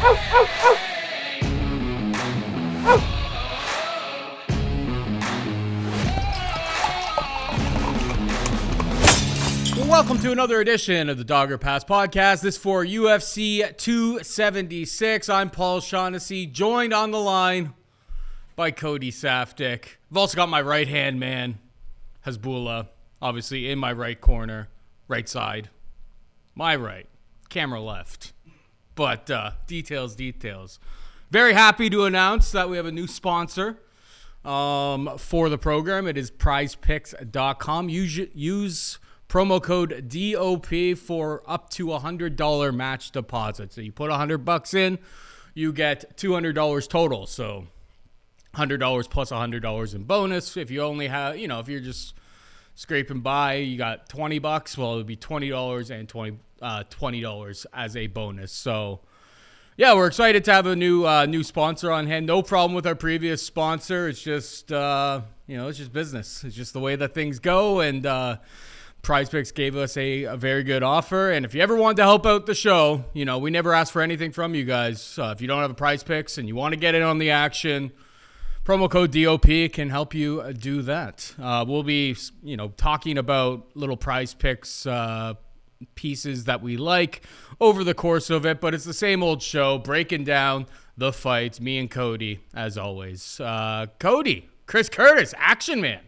Welcome to another edition of the Dogger Pass podcast. This for UFC 276. I'm Paul Shaughnessy, joined on the line by Cody Saftic. I've also got my right-hand man, Hasbullah, obviously in my right corner, right side. My right, camera left. But details. Very happy to announce that we have a new sponsor for the program. It is prizepicks.com. Use promo code DOP for up to $100 match deposit. So you put $100 in, you get $200 total. So $100 plus $100 in bonus. If you only have, if you're just scraping by, you got $20. Well, it would be $20 and $20 as a bonus. So yeah, we're excited to have a new sponsor on hand. No problem with our previous sponsor. It's just it's just business. It's just the way that things go, and Prize Picks gave us a very good offer. And if you ever want to help out the show, we never ask for anything from you guys. If you don't have a Prize Picks and you want to get in on the action, promo code DOP can help you do that. We'll be, talking about little Prize Picks pieces that we like over the course of it, but it's the same old show, breaking down the fights. Me and Cody, as always. Cody, Chris Curtis, Action Man,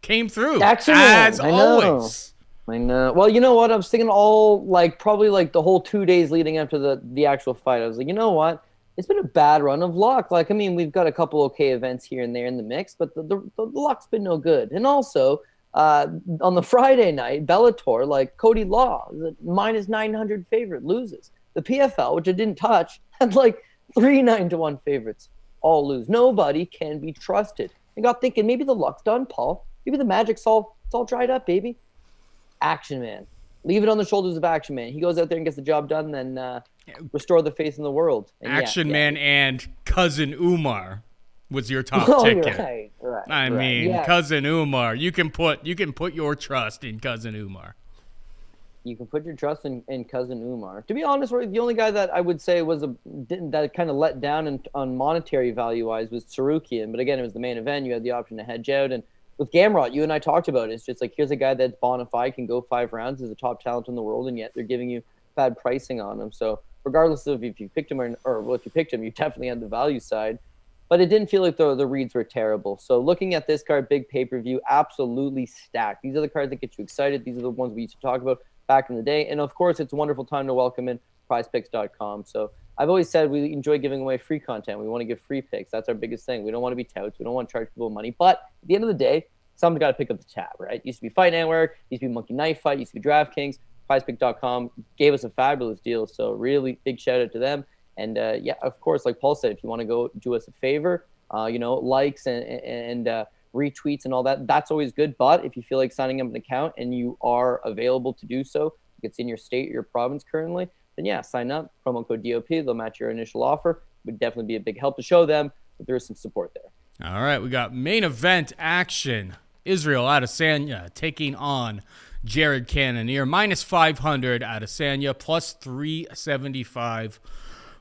came through as always. I know. Well, you know what? I was thinking probably the whole 2 days leading up to the actual fight. I was like, you know what? It's been a bad run of luck. We've got a couple okay events here and there in the mix, but the luck's been no good. And also, on the Friday night, Bellator, Cody Law, the minus 900 favorite, loses. The PFL, which I didn't touch, had 3 9-1 favorites all lose. Nobody can be trusted. I got thinking maybe the luck's done, Paul. Maybe the magic's all dried up, baby. Action Man. Leave it on the shoulders of Action Man. He goes out there and gets the job done, then restore the faith in the world. And Action Man and Cousin Umar was your top ticket. Right. Cousin Umar. You can put your trust in Cousin Umar. You can put your trust in Cousin Umar. To be honest, the only guy that I would say that kind of let down on monetary value-wise was Tsarukyan. But again, it was the main event. You had the option to hedge out. And with Gamrot, you and I talked about it. It's just here's a guy that's bona fide, can go 5 rounds, is a top talent in the world, and yet they're giving you bad pricing on him. So regardless of if you picked him if you picked him, you definitely had the value side. But it didn't feel like the reads were terrible. So looking at this card, big pay-per-view, absolutely stacked. These are the cards that get you excited. These are the ones we used to talk about back in the day. And, of course, it's a wonderful time to welcome in prizepicks.com. So I've always said we enjoy giving away free content. We want to give free picks. That's our biggest thing. We don't want to be touts. We don't want to charge people money. But at the end of the day, someone's got to pick up the tab, right? It used to be Fight Network. It used to be Monkey Knife Fight. It used to be DraftKings. Prizepicks.com gave us a fabulous deal. So really big shout-out to them. And, of course, like Paul said, if you want to go do us a favor, likes and retweets and all that, that's always good. But if you feel like signing up an account and you are available to do so, if it's in your state or your province currently, then, sign up. Promo code DOP. They'll match your initial offer. It would definitely be a big help to show them that there is some support there. All right, we got main event action. Israel Adesanya taking on Jared Cannonier. Minus 500 Adesanya, plus 375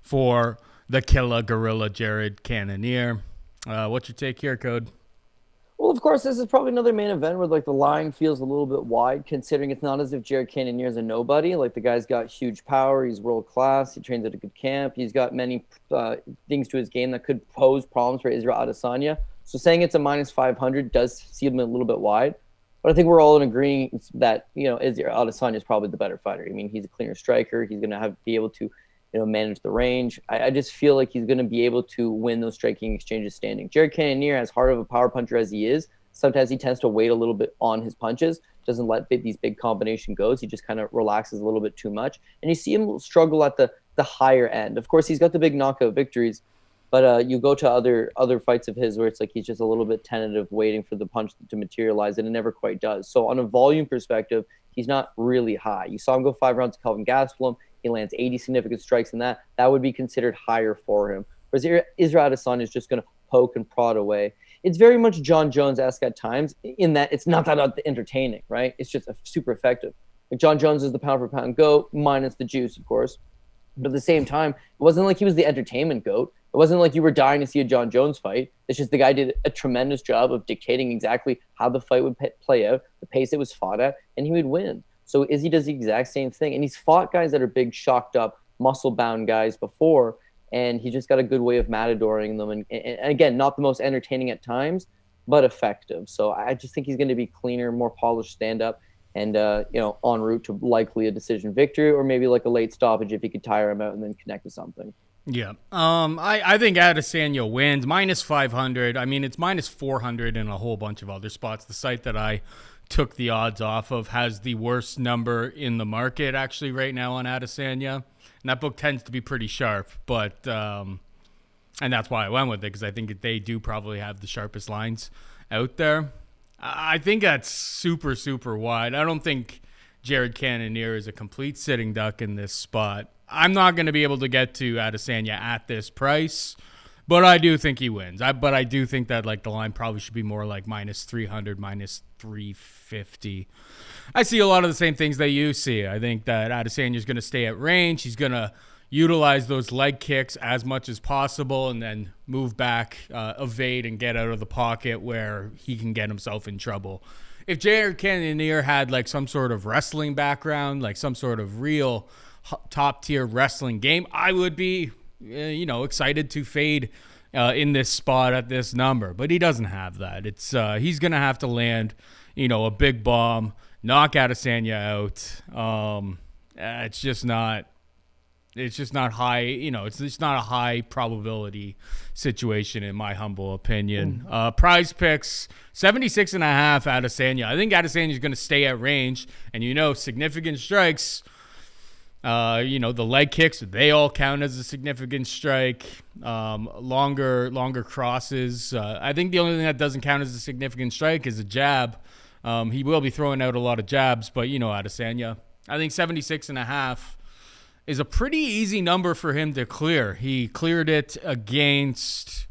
for the killer gorilla Jared Cannonier. What's your take here, Code? Well, of course, this is probably another main event where the line feels a little bit wide, considering it's not as if Jared Cannonier is a nobody. The guy's got huge power. He's world class. He trains at a good camp. He's got many things to his game that could pose problems for Israel Adesanya. So saying it's a minus 500 does seem a little bit wide. But I think we're all in agreeing that, Israel Adesanya is probably the better fighter. I mean, he's a cleaner striker. He's going to be able to manage the range. I just feel like he's going to be able to win those striking exchanges standing. Jared Cannonier, as hard of a power puncher as he is, sometimes he tends to wait a little bit on his punches, doesn't let these big combination goes. He just kind of relaxes a little bit too much. And you see him struggle at the higher end. Of course, he's got the big knockout victories, but you go to other fights of his where it's he's just a little bit tentative, waiting for the punch to materialize, and it never quite does. So on a volume perspective, he's not really high. You saw him go 5 rounds to Kelvin Gastelum. He lands 80 significant strikes in that. That would be considered higher for him. Whereas Israel Adesanya is just going to poke and prod away. It's very much John Jones-esque at times in that it's not that entertaining, right? It's just super effective. John Jones is the pound-for-pound GOAT, minus the juice, of course. But at the same time, it wasn't like he was the entertainment GOAT. It wasn't like you were dying to see a John Jones fight. It's just the guy did a tremendous job of dictating exactly how the fight would play out, the pace it was fought at, and he would win. So Izzy does the exact same thing. And he's fought guys that are big, shocked up, muscle-bound guys before, and he just got a good way of matadoring them. And again, not the most entertaining at times, but effective. So I just think he's going to be cleaner, more polished stand-up, and en route to likely a decision victory, or maybe like a late stoppage if he could tire him out and then connect to something. Yeah. I think Adesanya wins. Minus 500. I mean, it's minus 400 in a whole bunch of other spots. The site that I took the odds off of has the worst number in the market actually right now on Adesanya. And that book tends to be pretty sharp, but and that's why I went with it, because I think they do probably have the sharpest lines out there. I think that's super, super wide. I don't think Jared Cannonier is a complete sitting duck in this spot. I'm not going to be able to get to Adesanya at this price, but I do think he wins. But I do think that like the line probably should be more like minus 300, minus 350. I see a lot of the same things that you see. I think that Adesanya is going to stay at range. He's going to utilize those leg kicks as much as possible and then move back, evade, and get out of the pocket where he can get himself in trouble. If Jared Cannonier had like some sort of wrestling background, like some sort of real top tier wrestling game, I would be, excited to fade in this spot at this number. But he doesn't have that. It's he's gonna have to land, a big bomb, knock Adesanya out. It's just not high. It's just not a high probability situation in my humble opinion. Prize picks 76.5 Adesanya. I think Adesanya is going to stay at range, and significant strikes. The leg kicks, they all count as a significant strike. Longer crosses. I think the only thing that doesn't count as a significant strike is a jab. He will be throwing out a lot of jabs, but Adesanya. I think 76.5 is a pretty easy number for him to clear. He cleared it against...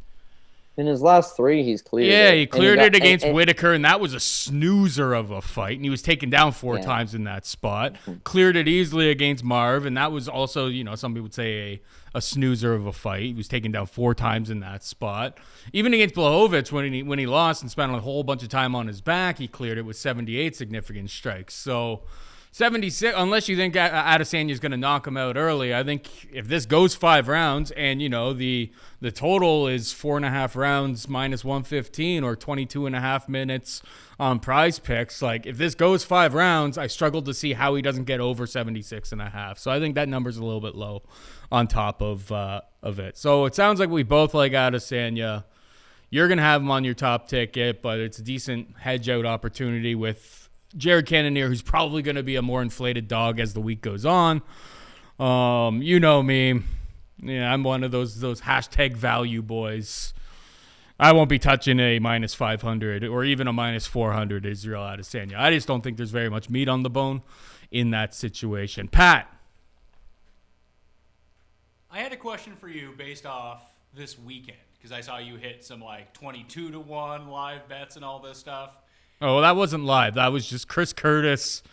In his last three, he's cleared it. Yeah, he cleared it against Whitaker, and that was a snoozer of a fight. And he was taken down four times in that spot. Cleared it easily against Marv, and that was also, some people would say a snoozer of a fight. He was taken down 4 times in that spot. Even against Blachowicz, when he lost and spent a whole bunch of time on his back, he cleared it with 78 significant strikes. So 76, unless you think Adesanya is going to knock him out early, I think if this goes 5 rounds and, the total is 4.5 rounds minus 115 or 22.5 minutes on prize picks, like if this goes 5 rounds, I struggle to see how he doesn't get over 76.5. So I think that number's a little bit low on top of it. So it sounds like we both like Adesanya. You're going to have him on your top ticket, but it's a decent hedge out opportunity with Jared Cannonier, who's probably going to be a more inflated dog as the week goes on. You know me. Yeah, I'm one of those hashtag value boys. I won't be touching a minus 500 or even a minus 400 Israel Adesanya. I just don't think there's very much meat on the bone in that situation. Pat. I had a question for you based off this weekend, because I saw you hit some like 22-1 live bets and all this stuff. Oh, well, that wasn't live. That was just Chris Curtis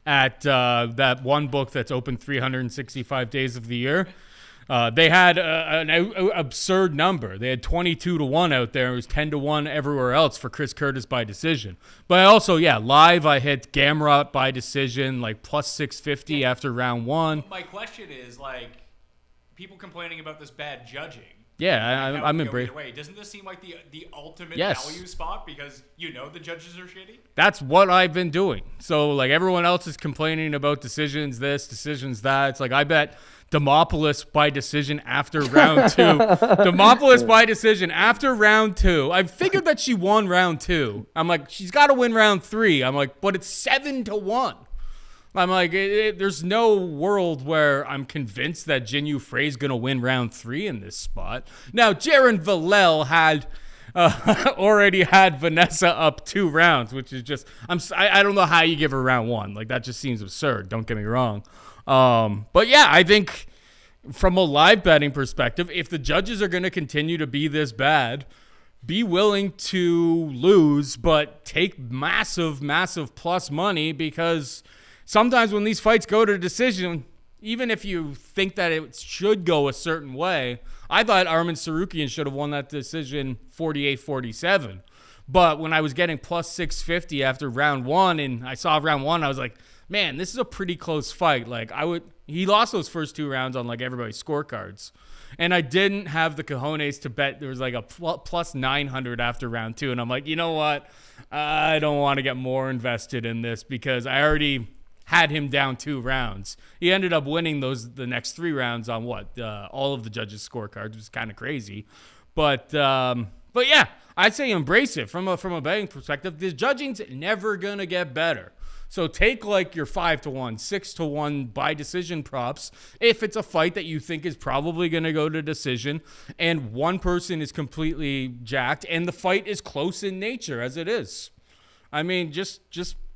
at that one book that's open 365 days of the year. They had an absurd number. They had 22-1 out there. It was 10-1 everywhere else for Chris Curtis by decision. But I also, live I hit Gamrot by decision, like plus 650 after round 1. My question is, like, people complaining about this bad judging. Yeah, I'm embracing. Doesn't this seem like the ultimate Yes. value spot because the judges are shitty? That's what I've been doing. So like everyone else is complaining about decisions this, decisions that. It's like I bet Demopoulos by decision after round 2. Demopoulos by decision after round 2. I figured that she won round 2. I'm like, she's got to win round 3. I'm like, but it's 7-1. I'm like, there's no world where I'm convinced that Jinyu Frey's going to win round 3 in this spot. Now, Jaron Vallel had already had Vanessa up 2 rounds, which is just, I don't know how you give her round 1. Like, that just seems absurd. Don't get me wrong. But yeah, I think from a live betting perspective, if the judges are going to continue to be this bad, be willing to lose, but take massive, massive plus money, because sometimes when these fights go to decision, even if you think that it should go a certain way, I thought Arman Tsarukyan should have won that decision 48-47. But when I was getting plus 650 after round one, and I saw round one, I was like, man, this is a pretty close fight. Like, he lost those first 2 rounds on like everybody's scorecards. And I didn't have the cojones to bet. There was like a plus 900 after round 2. And I'm like, you know what? I don't want to get more invested in this because I already had him down 2 rounds. He ended up winning the next 3 rounds on all of the judges' scorecards, which is kind of crazy. But yeah, I'd say embrace it from a betting perspective. The judging's never going to get better. So take like your 5-1, 6-1 by decision props if it's a fight that you think is probably going to go to decision and one person is completely jacked and the fight is close in nature as it is. I mean, just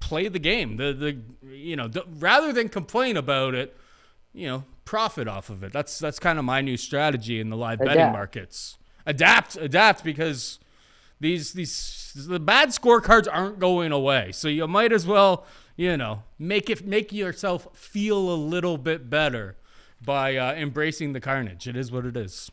play the game. Rather than complain about it, profit off of it. That's kind of my new strategy in the live betting markets. Adapt because the bad scorecards aren't going away. So you might as well, make yourself feel a little bit better by embracing the carnage. It is what it is.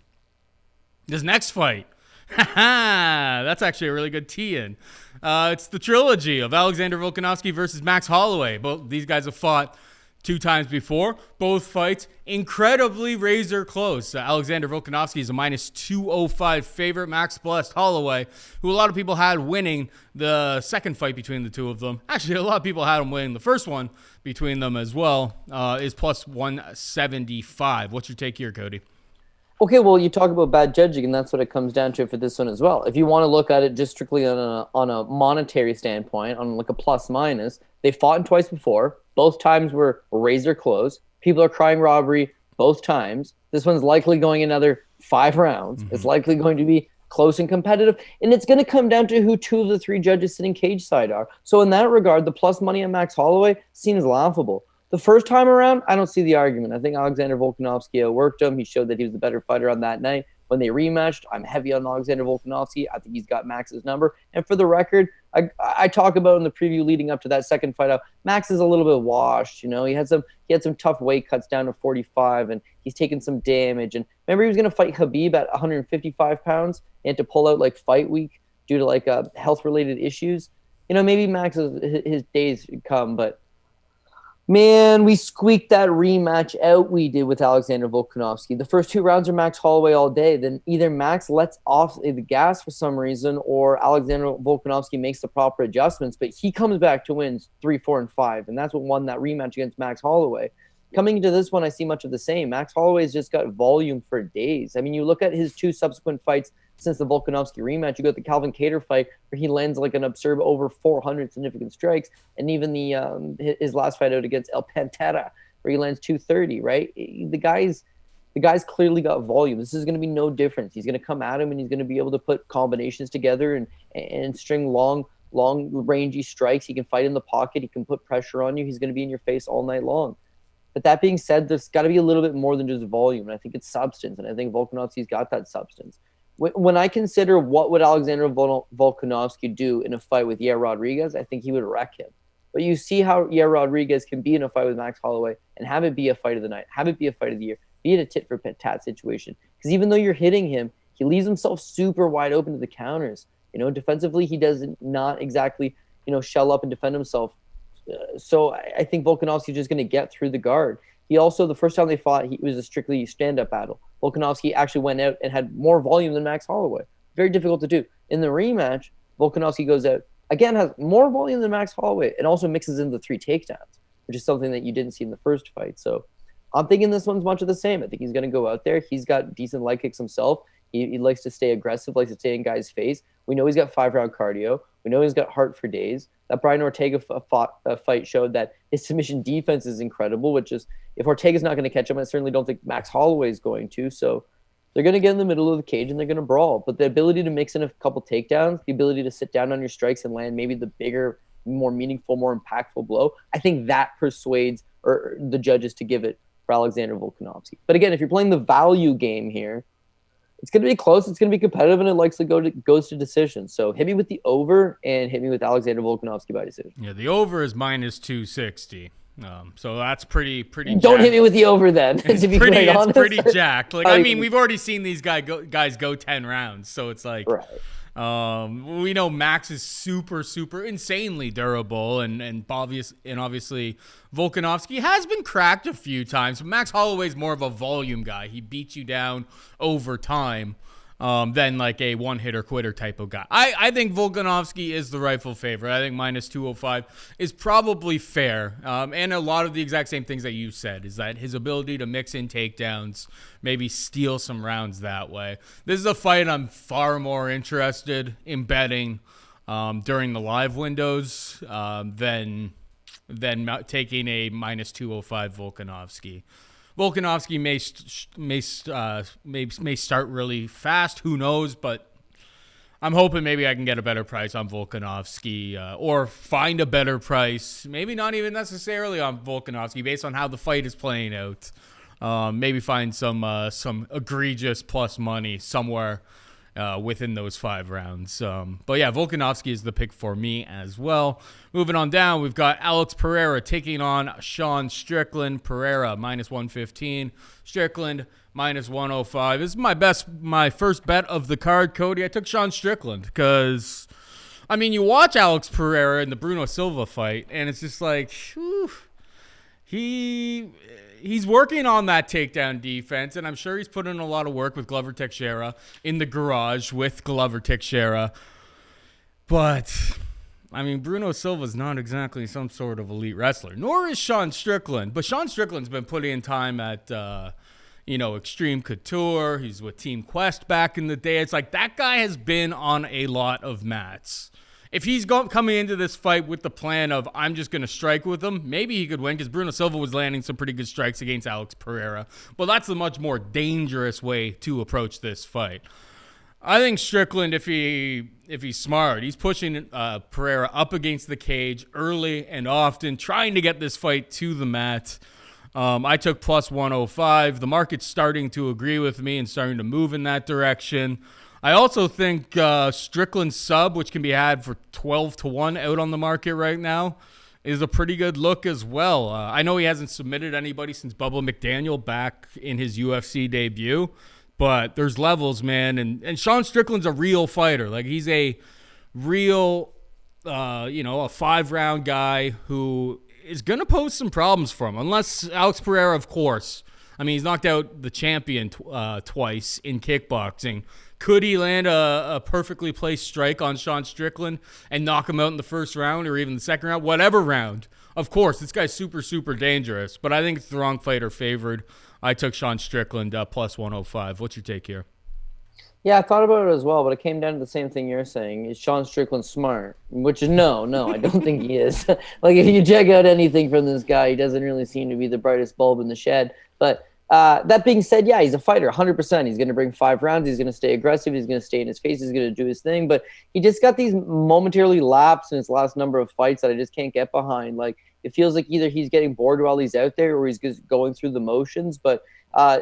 This next fight, that's actually a really good tee-in. It's the trilogy of Alexander Volkanovski versus Max Holloway. Both these guys have fought 2 times before. Both fights incredibly razor close. Alexander Volkanovski is a minus 205 favorite. Max blessed Holloway, who a lot of people had winning the second fight between the two of them. Actually, a lot of people had him winning the first one between them as well. Is plus 175. What's your take here, Cody? Okay, well, you talk about bad judging, and that's what it comes down to for this one as well. If you want to look at it just strictly on a monetary standpoint, on like a plus minus, they fought twice before. Both times were razor close. People are crying robbery both times. This one's likely going another 5 rounds. Mm-hmm. It's likely going to be close and competitive, and it's going to come down to who 2 of the 3 judges sitting cage side are. So in that regard, the plus money on Max Holloway seems laughable. The first time around, I don't see the argument. I think Alexander Volkanovski outworked him. He showed that he was the better fighter on that night. When they rematched, I'm heavy on Alexander Volkanovski. I think he's got Max's number. And for the record, I talk about in the preview leading up to that second fight out, Max is a little bit washed. He had some tough weight cuts down to 45, and he's taken some damage. And remember, he was going to fight Khabib at 155 pounds. He had to pull out like fight week due to health-related issues. Maybe his days come, but man, we squeaked that rematch out we did with Alexander Volkanovski. The first 2 rounds are Max Holloway all day. Then either Max lets off the gas for some reason or Alexander Volkanovski makes the proper adjustments. But he comes back to wins 3, 4, and 5. And that's what won that rematch against Max Holloway. Coming into this one, I see much of the same. Max Holloway's just got volume for days. I mean, you look at his 2 subsequent fights since the Volkanovski rematch. You got the Calvin Kattar fight where he lands like an absurd over 400 significant strikes, and even the his last fight out against El Pantera where he lands 230. Right, the guy's clearly got volume. This is going to be no difference. He's going to come at him and he's going to be able to put combinations together and string long rangy strikes. He can fight in the pocket. He can put pressure on you. He's going to be in your face all night long. But that being said, there's got to be a little bit more than just volume, and I think it's substance, and I think Volkanovski's got that substance. When I consider what would Alexander Volkanovski do in a fight with Yair Rodriguez, I think he would wreck him. But you see how Yair Rodriguez can be in a fight with Max Holloway and have it be a fight of the night, have it be a fight of the year, be it a tit-for-tat situation. Because even though you're hitting him, he leaves himself super wide open to the counters. Defensively, he does not exactly, shell up and defend himself. So I think Volkanovski is just going to get through the guard. He also, the first time they fought, it was a strictly stand-up battle. Volkanovski actually went out and had more volume than Max Holloway. Very difficult to do. In the rematch, Volkanovski goes out, again, has more volume than Max Holloway, and also mixes in the 3 takedowns, which is something that you didn't see in the first fight. So I'm thinking this one's much of the same. I think he's going to go out there. He's got decent leg kicks himself. He likes to stay aggressive, likes to stay in guys' face. We know he's got 5-round cardio. We know he's got heart for days. That Bryan Ortega fight showed that his submission defense is incredible, which is, if Ortega's not going to catch him, I certainly don't think Max Holloway is going to. So they're going to get in the middle of the cage and they're going to brawl. But the ability to mix in a couple takedowns, the ability to sit down on your strikes and land maybe the bigger, more meaningful, more impactful blow, I think that persuades the judges to give it for Alexander Volkanovski. But again, if you're playing the value game here, it's going to be close, it's going to be competitive, and it likes to goes to decision. So hit me with the over and hit me with Alexander Volkanovski by decision. Yeah, the over is minus 260. So that's pretty. Don't hit me with the over then. It's to be pretty, quite honest. pretty jacked. Like, Oh, I you mean, can- we've already seen these guys go 10 rounds, so it's like, Right. we know Max is super insanely durable, and obviously Volkanovski has been cracked a few times. But Max Holloway's more of a volume guy. He beats you down over time. Than like a one-hitter quitter type of guy. I think Volkanovski is the rightful favorite. I think minus 205 is probably fair. And a lot of the exact same things that you said is that his ability to mix in takedowns, maybe steal some rounds that way. This is a fight I'm far more interested in betting during the live windows than taking a minus 205 Volkanovski. Volkanovski may start really fast. Who knows? But I'm hoping maybe I can get a better price on Volkanovski or find a better price. Maybe not even necessarily on Volkanovski based on how the fight is playing out. Maybe find some egregious plus money somewhere within those 5 rounds. But yeah, Volkanovski is the pick for me as well. Moving on down, we've got Alex Pereira taking on Sean Strickland. Pereira minus 115. Strickland minus 105. This is my first bet of the card, Cody. I took Sean Strickland because, I mean, you watch Alex Pereira in the Bruno Silva fight, and it's just like, whew, he's working on that takedown defense, and I'm sure he's put in a lot of work with Glover Teixeira in the garage with Glover Teixeira. But, I mean, Bruno Silva's not exactly some sort of elite wrestler, nor is Sean Strickland. But Sean Strickland's been putting in time at, Extreme Couture. He's with Team Quest back in the day. It's like that guy has been on a lot of mats. If he's coming into this fight with the plan of I'm just going to strike with him, maybe he could win because Bruno Silva was landing some pretty good strikes against Alex Pereira. But that's a much more dangerous way to approach this fight. I think Strickland, if he's smart, he's pushing Pereira up against the cage early and often, trying to get this fight to the mat. I took plus 105. The market's starting to agree with me and starting to move in that direction. I also think Strickland's sub, which can be had for 12-1 out on the market right now, is a pretty good look as well. I know he hasn't submitted anybody since Bubba McDaniel back in his UFC debut, but there's levels, man. And Sean Strickland's a real fighter. Like, he's a real, a 5-round guy who is going to pose some problems for him. Unless Alex Pereira, of course. I mean, he's knocked out the champion twice in kickboxing. Could he land a perfectly placed strike on Sean Strickland and knock him out in the first round or even the second round? Whatever round. Of course, this guy's super dangerous, but I think it's the wrong fighter favored. I took Sean Strickland plus 105. What's your take here? Yeah, I thought about it as well, but it came down to the same thing you're saying. Is Sean Strickland smart? Which is no, I don't think he is. Like, if you check out anything from this guy, he doesn't really seem to be the brightest bulb in the shed. But that being said, yeah, he's a fighter, 100%. He's going to bring 5 rounds. He's going to stay aggressive. He's going to stay in his face. He's going to do his thing. But he just got these momentarily lapses in his last number of fights that I just can't get behind. Like, it feels like either he's getting bored while he's out there or he's just going through the motions. But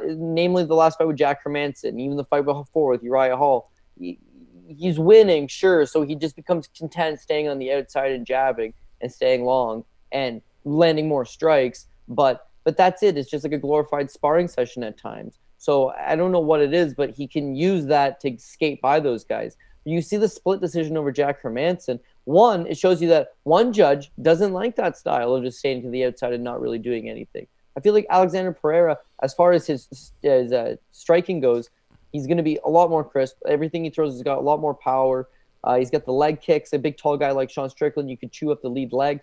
namely the last fight with Jack Hermanson, even the fight before with Uriah Hall, he's winning, sure. So he just becomes content staying on the outside and jabbing and staying long and landing more strikes. But that's it. It's just like a glorified sparring session at times. So I don't know what it is, but he can use that to skate by those guys. You see the split decision over Jack Hermanson. One, it shows you that one judge doesn't like that style of just staying to the outside and not really doing anything. I feel like Alexander Pereira, as far as his striking goes, he's going to be a lot more crisp. Everything he throws has got a lot more power. He's got the leg kicks. A big, tall guy like Sean Strickland, you could chew up the lead leg.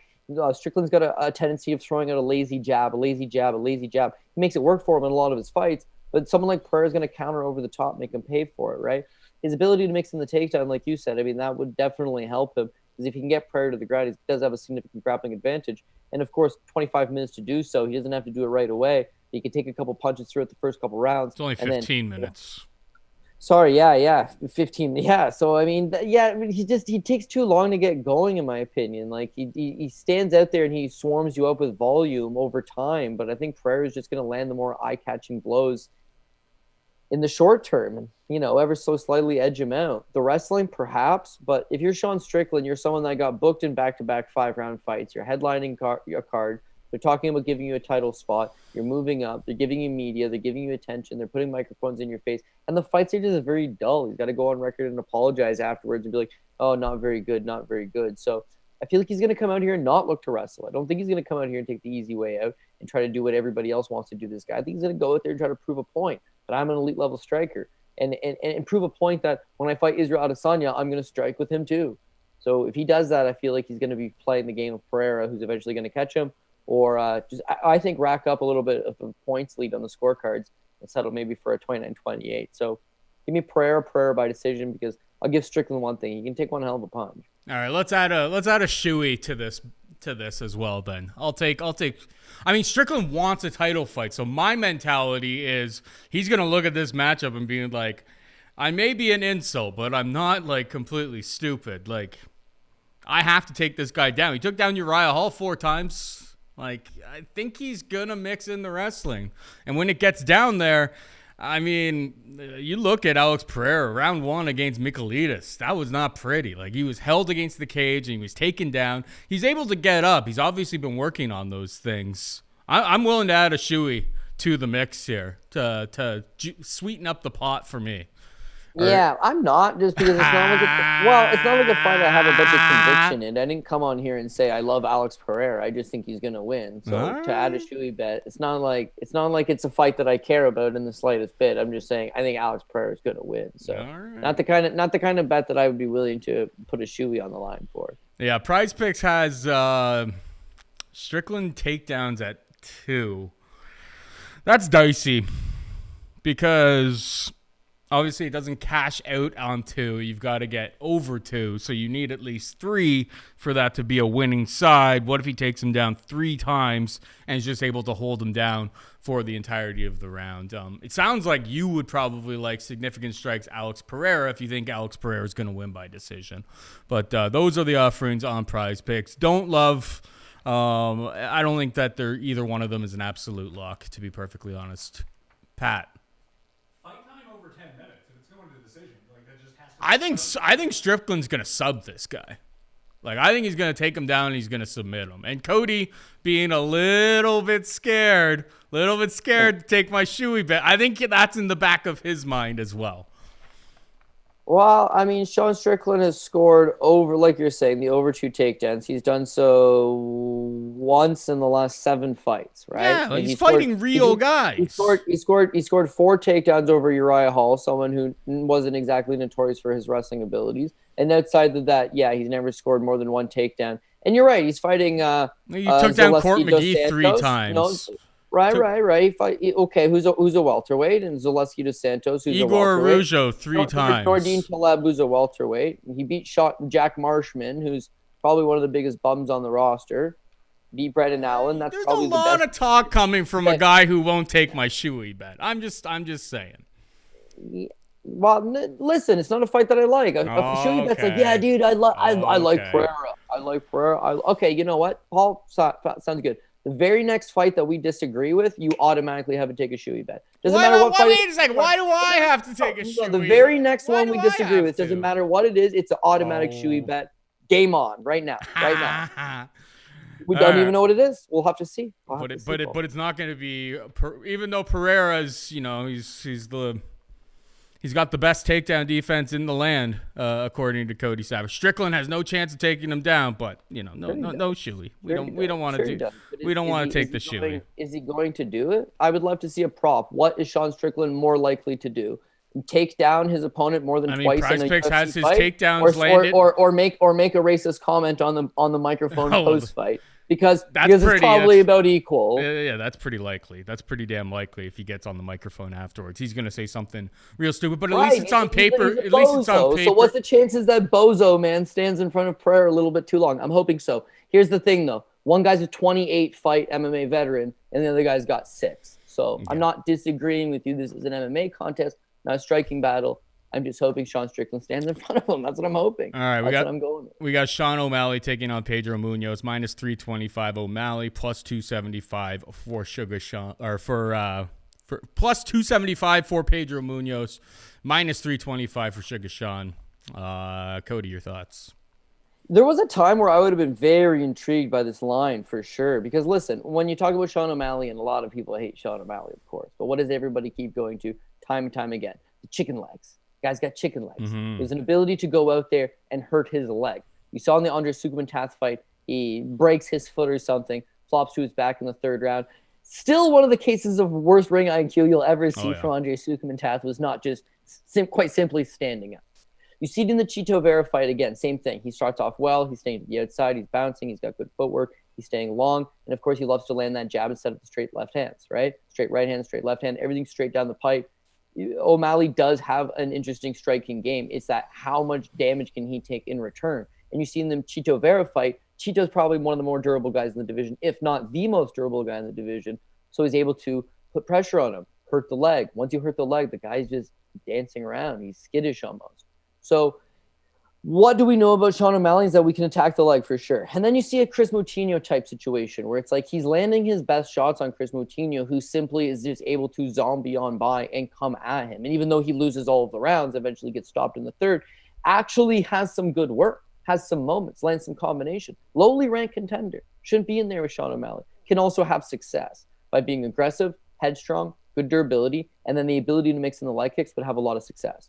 Strickland's got a tendency of throwing out a lazy jab. He makes it work for him in a lot of his fights, but someone like Pereira is going to counter over the top, make him pay for it, right? His ability to mix in the takedown, like you said, I mean, that would definitely help him, because if he can get Pereira to the ground, he does have a significant grappling advantage. And of course, 25 minutes to do so. He doesn't have to do it right away. He can take a couple punches throughout the first couple rounds. It's only 15 minutes. Sorry, yeah, 15, yeah. So I mean, he takes too long to get going, in my opinion. Like he stands out there and he swarms you up with volume over time. But I think Pereira is just going to land the more eye-catching blows in the short term, and ever so slightly edge him out. The wrestling, perhaps, but if you're Sean Strickland, you're someone that got booked in back-to-back 5-round fights. You're headlining your card. They're talking about giving you a title spot. You're moving up. They're giving you media. They're giving you attention. They're putting microphones in your face. And the fight stage is very dull. He's got to go on record and apologize afterwards and be like, oh, not very good, not very good. So I feel like he's going to come out here and not look to wrestle. I don't think he's going to come out here and take the easy way out and try to do what everybody else wants to do this guy. I think he's going to go out there and try to prove a point that I'm an elite level striker and prove a point that when I fight Israel Adesanya, I'm going to strike with him too. So if he does that, I feel like he's going to be playing the game of Pereira, who's eventually going to catch him, or I think rack up a little bit of a points lead on the scorecards and settle maybe for a 29-28. So give me Pereira by decision, because I'll give Strickland one thing. He can take one hell of a punch. All right, let's add a shoey to this as well. Then I'll take. I mean, Strickland wants a title fight, so my mentality is he's gonna look at this matchup and be like, I may be an insult, but I'm not like completely stupid. Like, I have to take this guy down. He took down Uriah Hall 4 times. Like, I think he's gonna mix in the wrestling, and when it gets down there, I mean, you look at Alex Pereira, round 1 against Michailidis. That was not pretty. Like, he was held against the cage and he was taken down. He's able to get up. He's obviously been working on those things. I'm willing to add a shoey to the mix here to sweeten up the pot for me. Yeah, I'm not, just because it's not like it's not like a fight I have a bunch of conviction in. I didn't come on here and say I love Alex Pereira. I just think he's gonna win. So to add a shoey bet, it's not like it's a fight that I care about in the slightest bit. I'm just saying I think Alex Pereira is gonna win. So not the kind of bet that I would be willing to put a shoey on the line for. Yeah, Prize Picks has Strickland takedowns at 2. That's dicey because obviously it doesn't cash out on 2. You've got to get over 2, so you need at least 3 for that to be a winning side. What if he takes him down 3 times and is just able to hold him down for the entirety of the round? It sounds like you would probably like significant strikes Alex Pereira if you think Alex Pereira is going to win by decision. But those are the offerings on Prize Picks. Don't love. I don't think that either one of them is an absolute lock, to be perfectly honest. Pat. I think Strickland's gonna sub this guy. Like, I think he's gonna take him down and he's gonna submit him. And Cody being a little bit scared to take my shoey bet. I think that's in the back of his mind as well. Well, I mean, Sean Strickland has scored over, like you're saying, the over 2 takedowns. He's done so once in the last 7 fights, right? Yeah, he's fighting real guys. He scored 4 takedowns over Uriah Hall, someone who wasn't exactly notorious for his wrestling abilities. And outside of that, yeah, he's never scored more than 1 takedown. And you're right, he's fighting. He took down Court McGee 3 times. Right. Okay, who's a welterweight, and Zaleski dos Santos, who's Igor a welterweight. Araujo 3 times. Nordine Taleb, who's a welterweight. He beat Jack Marshman, who's probably one of the biggest bums on the roster. Beat Brendan Allen. There's probably a lot of talk coming from a guy who won't take my shoey bet. I'm just saying. Yeah. Well, listen, it's not a fight that I like. A shoey bet's like, yeah, dude, I like Pereira. I like Pereira. Okay, you know what? Paul, sounds good. The very next fight that we disagree with, you automatically have to take a shoey bet. Doesn't matter what fight. Wait a second. Why do I have to take a shoey? The very next one we disagree with, doesn't matter what it is. It's an automatic shoey bet. Game on right now. We don't even know what it is. We'll have to see. But it's not going to be. Even though Pereira's, he's got the best takedown defense in the land, according to Cody Saftic. Strickland has no chance of taking him down, but no shoey. We don't want to do. We don't want to take the shoey. Is he going to do it? I would love to see a prop. What is Sean Strickland more likely to do? Take down his opponent more than twice in a UFC has his fight, takedowns landed, or make a racist comment on the microphone post fight. Because it's probably about equal. Yeah, that's pretty likely. That's pretty damn likely if he gets on the microphone afterwards. He's going to say something real stupid, but at least it's on paper. At least it's on paper. So what's the chances that Bozo, man, stands in front of Pereira a little bit too long? I'm hoping so. Here's the thing, though. One guy's a 28-fight MMA veteran, and the other guy's got 6. So I'm not disagreeing with you. This is an MMA contest, not a striking battle. I'm just hoping Sean Strickland stands in front of him. That's what I'm hoping. All right, That's what I'm going with. We got Sean O'Malley taking on Pedro Munhoz, minus 325 O'Malley, plus 275 for Sugar Sean, or for plus 275 for Pedro Munhoz, minus 325 for Sugar Sean. Cody, your thoughts? There was a time where I would have been very intrigued by this line for sure. Because listen, when you talk about Sean O'Malley, and a lot of people hate Sean O'Malley, of course, but what does everybody keep going to time and time again? The chicken legs. Guy's got chicken legs. There's an ability to go out there and hurt his leg. You saw in the Andre Sukuman-Tath fight, he breaks his foot or something, flops to his back in the third round. Still one of the cases of worst ring IQ you'll ever see from Andre Sukuman-Tath was not just quite simply standing up. You see it in the Chito Vera fight again, same thing. He starts off well. He's staying to the outside. He's bouncing. He's got good footwork. He's staying long. And, of course, he loves to land that jab and set up the straight left hands, right? Straight right hand, straight left hand, everything straight down the pipe. O'Malley does have an interesting striking game. It's that how much damage can he take in return? And you see in the Chito Vera fight, Chito's probably one of the more durable guys in the division, if not the most durable guy in the division. So he's able to put pressure on him, hurt the leg. Once you hurt the leg, the guy's just dancing around. He's skittish almost. So what do we know about Sean O'Malley is that we can attack the leg for sure. And then you see a Chris Moutinho type situation where it's like he's landing his best shots on Chris Moutinho, who simply is just able to zombie on by and come at him. And even though he loses all of the rounds, eventually gets stopped in the third, actually has some good work, has some moments, lands some combination. Lowly ranked contender. Shouldn't be in there with Sean O'Malley. Can also have success by being aggressive, headstrong, good durability, and then the ability to mix in the leg kicks, but have a lot of success.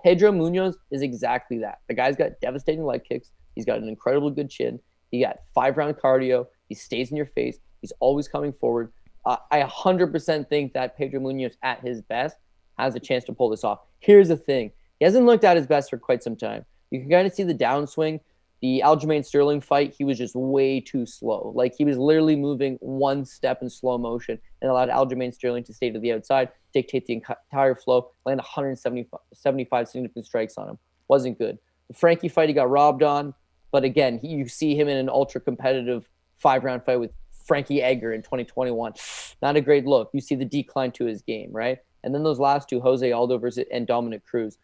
Pedro Munhoz is exactly that. The guy's got devastating leg kicks. He's got an incredibly good chin. He got 5-round cardio. He stays in your face. He's always coming forward. I 100% think that Pedro Munhoz at his best has a chance to pull this off. Here's the thing. He hasn't looked at his best for quite some time. You can kind of see the downswing. The Aljamain Sterling fight, he was just way too slow. Like, he was literally moving one step in slow motion and allowed Aljamain Sterling to stay to the outside, dictate the entire flow, land 175 significant strikes on him. Wasn't good. The Frankie fight, he got robbed on. But again, you see him in an ultra-competitive 5-round fight with Frankie Edgar in 2021. Not a great look. You see the decline to his game, right? And then those last two, Jose Aldo and Dominic Cruz.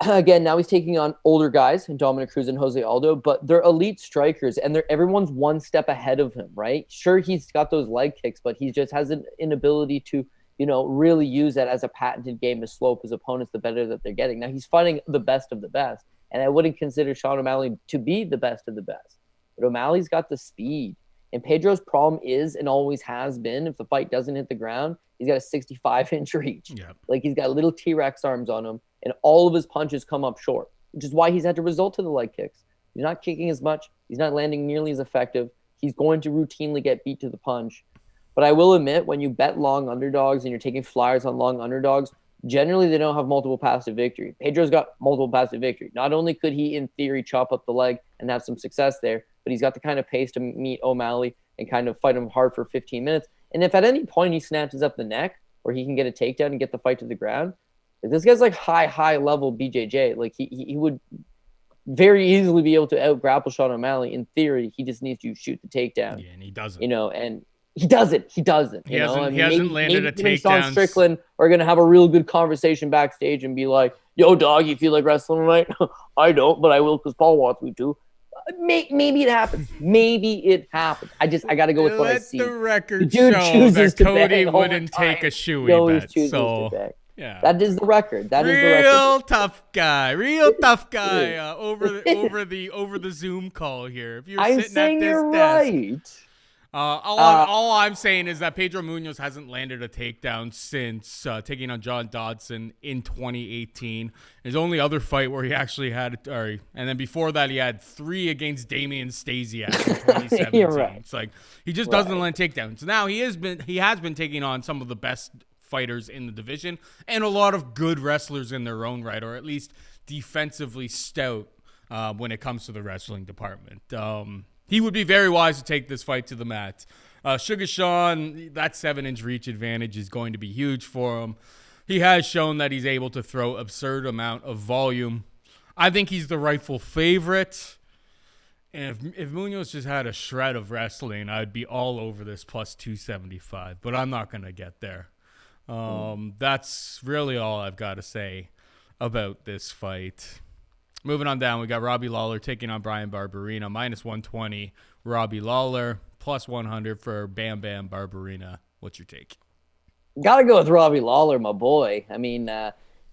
Again, now he's taking on older guys, Dominic Cruz and Jose Aldo, but they're elite strikers, and everyone's one step ahead of him, right? Sure, he's got those leg kicks, but he just has an inability to, really use that as a patented game to slow up his opponents the better that they're getting. Now, he's fighting the best of the best, and I wouldn't consider Sean O'Malley to be the best of the best. But O'Malley's got the speed, and Pedro's problem is and always has been, if the fight doesn't hit the ground, he's got a 65-inch reach. Yep. Like, he's got little T-Rex arms on him, and all of his punches come up short, which is why he's had to resort to the leg kicks. He's not kicking as much. He's not landing nearly as effective. He's going to routinely get beat to the punch. But I will admit, when you bet long underdogs and you're taking flyers on long underdogs, generally they don't have multiple paths to victory. Pedro's got multiple paths to victory. Not only could he, in theory, chop up the leg and have some success there, but he's got the kind of pace to meet O'Malley and kind of fight him hard for 15 minutes. And if at any point he snatches up the neck or he can get a takedown and get the fight to the ground, this guy's like high level BJJ. Like he would very easily be able to out grapple Sean O'Malley. In theory, he just needs to shoot the takedown. Yeah, and he doesn't. And he doesn't. He hasn't landed a takedown. Sean Strickland are gonna have a real good conversation backstage and be like, "Yo, dog, you feel like wrestling tonight?" I don't, but I will because Paul wants me to. Maybe it happens. Maybe it happens. I got to go with what I see. Let the record show that Cody wouldn't take a shoey bet. So. Yeah. That is the record. Real tough guy over the Zoom call here. If you're sitting at this you're desk, right. All I'm saying is that Pedro Munhoz hasn't landed a takedown since taking on John Dodson in 2018. His only other fight where he actually had, and then before that he had 3 against Damian Stasiak in 2017. You're right. It's like he just doesn't land takedowns. Now he has been taking on some of the best fighters in the division and a lot of good wrestlers in their own right, or at least defensively stout when it comes to the wrestling department. He would be very wise to take this fight to the mat. Sugar Sean, that 7-inch reach advantage is going to be huge for him. He has shown that he's able to throw absurd amount of volume. I think he's the rightful favorite. And if Munhoz just had a shred of wrestling, I'd be all over this plus 275. But I'm not going to get there. That's really all I've got to say about this fight. Moving on down, we got Robbie Lawler taking on Bryan Barberena, minus 120. Robbie Lawler, plus 100 for Bam Bam Barberena. What's your take? Got to go with Robbie Lawler, my boy. I mean,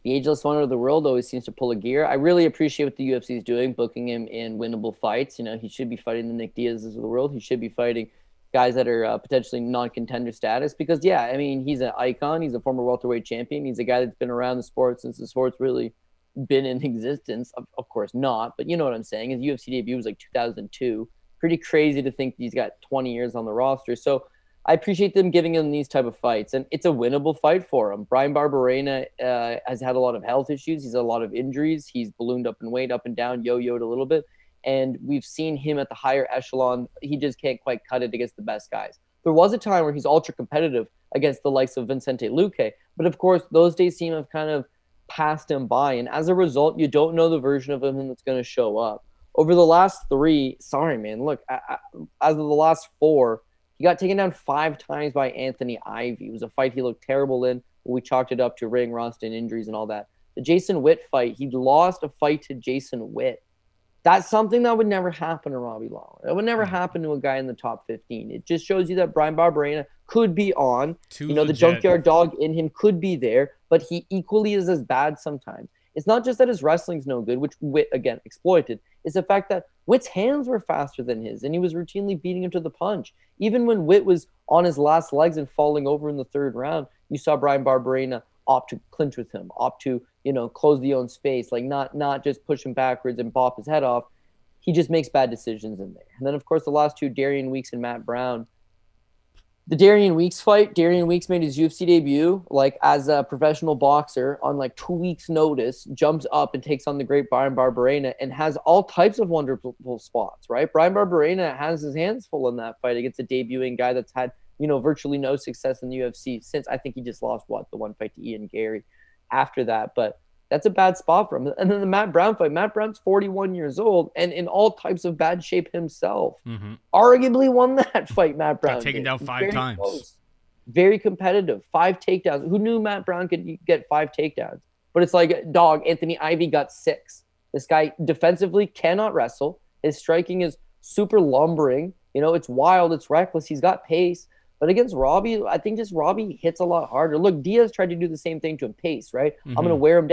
the ageless wonder of the world always seems to pull a gear. I really appreciate what the UFC is doing, booking him in winnable fights. You know, he should be fighting the Nick Diaz's of the world. He should be fighting guys that are potentially non-contender status because, yeah, I mean, he's an icon. He's a former welterweight champion. He's a guy that's been around the sport since the sport's really been in existence. Of course not, but you know what I'm saying. His UFC debut was like 2002. Pretty crazy to think he's got 20 years on the roster. So I appreciate them giving him these type of fights, and it's a winnable fight for him. Bryan Barberena has had a lot of health issues. He's had a lot of injuries. He's ballooned up in weight, up and down, yo-yoed a little bit. And we've seen him at the higher echelon. He just can't quite cut it against the best guys. There was a time where he's ultra competitive against the likes of Vicente Luque. But of course, those days seem to have kind of passed him by. And as a result, you don't know the version of him that's going to show up. Over the last three, sorry, man, look, as of the last four, he got taken down 5 times by Anthony Ivy. It was a fight he looked terrible in. We chalked it up to ring rust and injuries and all that. The Jason Witt fight, he lost a fight to Jason Witt. That's something that would never happen to Robbie Lawler. That would never happen to a guy in the top 15. It just shows you that Bryan Barberena could be on. The junkyard dog in him could be there, but he equally is as bad sometimes. It's not just that his wrestling's no good, which Witt, again, exploited. It's the fact that Witt's hands were faster than his, and he was routinely beating him to the punch. Even when Witt was on his last legs and falling over in the third round, you saw Bryan Barberena opt to clinch with him, opt to, close the own space, like not just push him backwards and bop his head off. He just makes bad decisions in there. And then, of course, the last two, Darian Weeks and Matt Brown. The Darian Weeks fight, Darian Weeks made his UFC debut, as a professional boxer on 2 weeks' notice, jumps up and takes on the great Bryan Barberena and has all types of wonderful spots, right? Bryan Barberena has his hands full in that fight against a debuting guy that's had, virtually no success in the UFC since I think he just lost, the one fight to Ian Garry after that. But that's a bad spot for him. And then the Matt Brown fight. Matt Brown's 41 years old and in all types of bad shape himself. Mm-hmm. Arguably won that fight, Matt Brown. Got taken down 5 times. Close. Very competitive. 5 takedowns. Who knew Matt Brown could get 5 takedowns? But it's like, dog, Anthony Ivy got 6. This guy defensively cannot wrestle. His striking is super lumbering. It's wild. It's reckless. He's got pace. But against Robbie, I think just Robbie hits a lot harder. Look, Diaz tried to do the same thing to him, pace, right? Mm-hmm. I'm going to wear him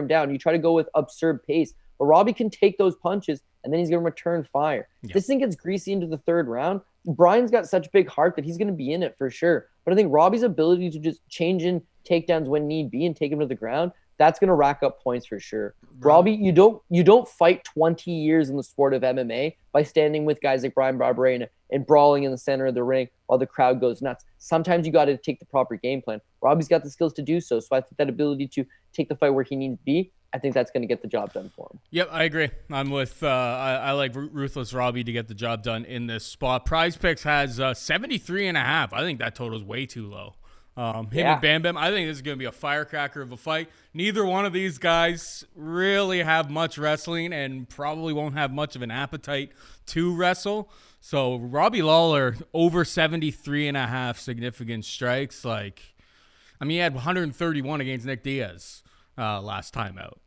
down. You try to go with absurd pace. But Robbie can take those punches, and then he's going to return fire. Yeah. This thing gets greasy into the third round. Bryan's got such big heart that he's going to be in it for sure. But I think Robbie's ability to just change in takedowns when need be and take him to the ground, that's going to rack up points for sure. Robbie, you don't fight 20 years in the sport of MMA by standing with guys like Bryan Barberena and brawling in the center of the ring while the crowd goes nuts. Sometimes you got to take the proper game plan. Robbie's got the skills to do so. So I think that ability to take the fight where he needs to be, I think that's going to get the job done for him. Yep, I agree. I'm with I like Ruthless Robbie to get the job done in this spot. Prize Picks has 73.5. I think that total is way too low. And Bam Bam, I think this is going to be a firecracker of a fight. Neither one of these guys really have much wrestling and probably won't have much of an appetite to wrestle. So Robbie Lawler over 73.5 significant strikes. He had 131 against Nick Diaz last time out,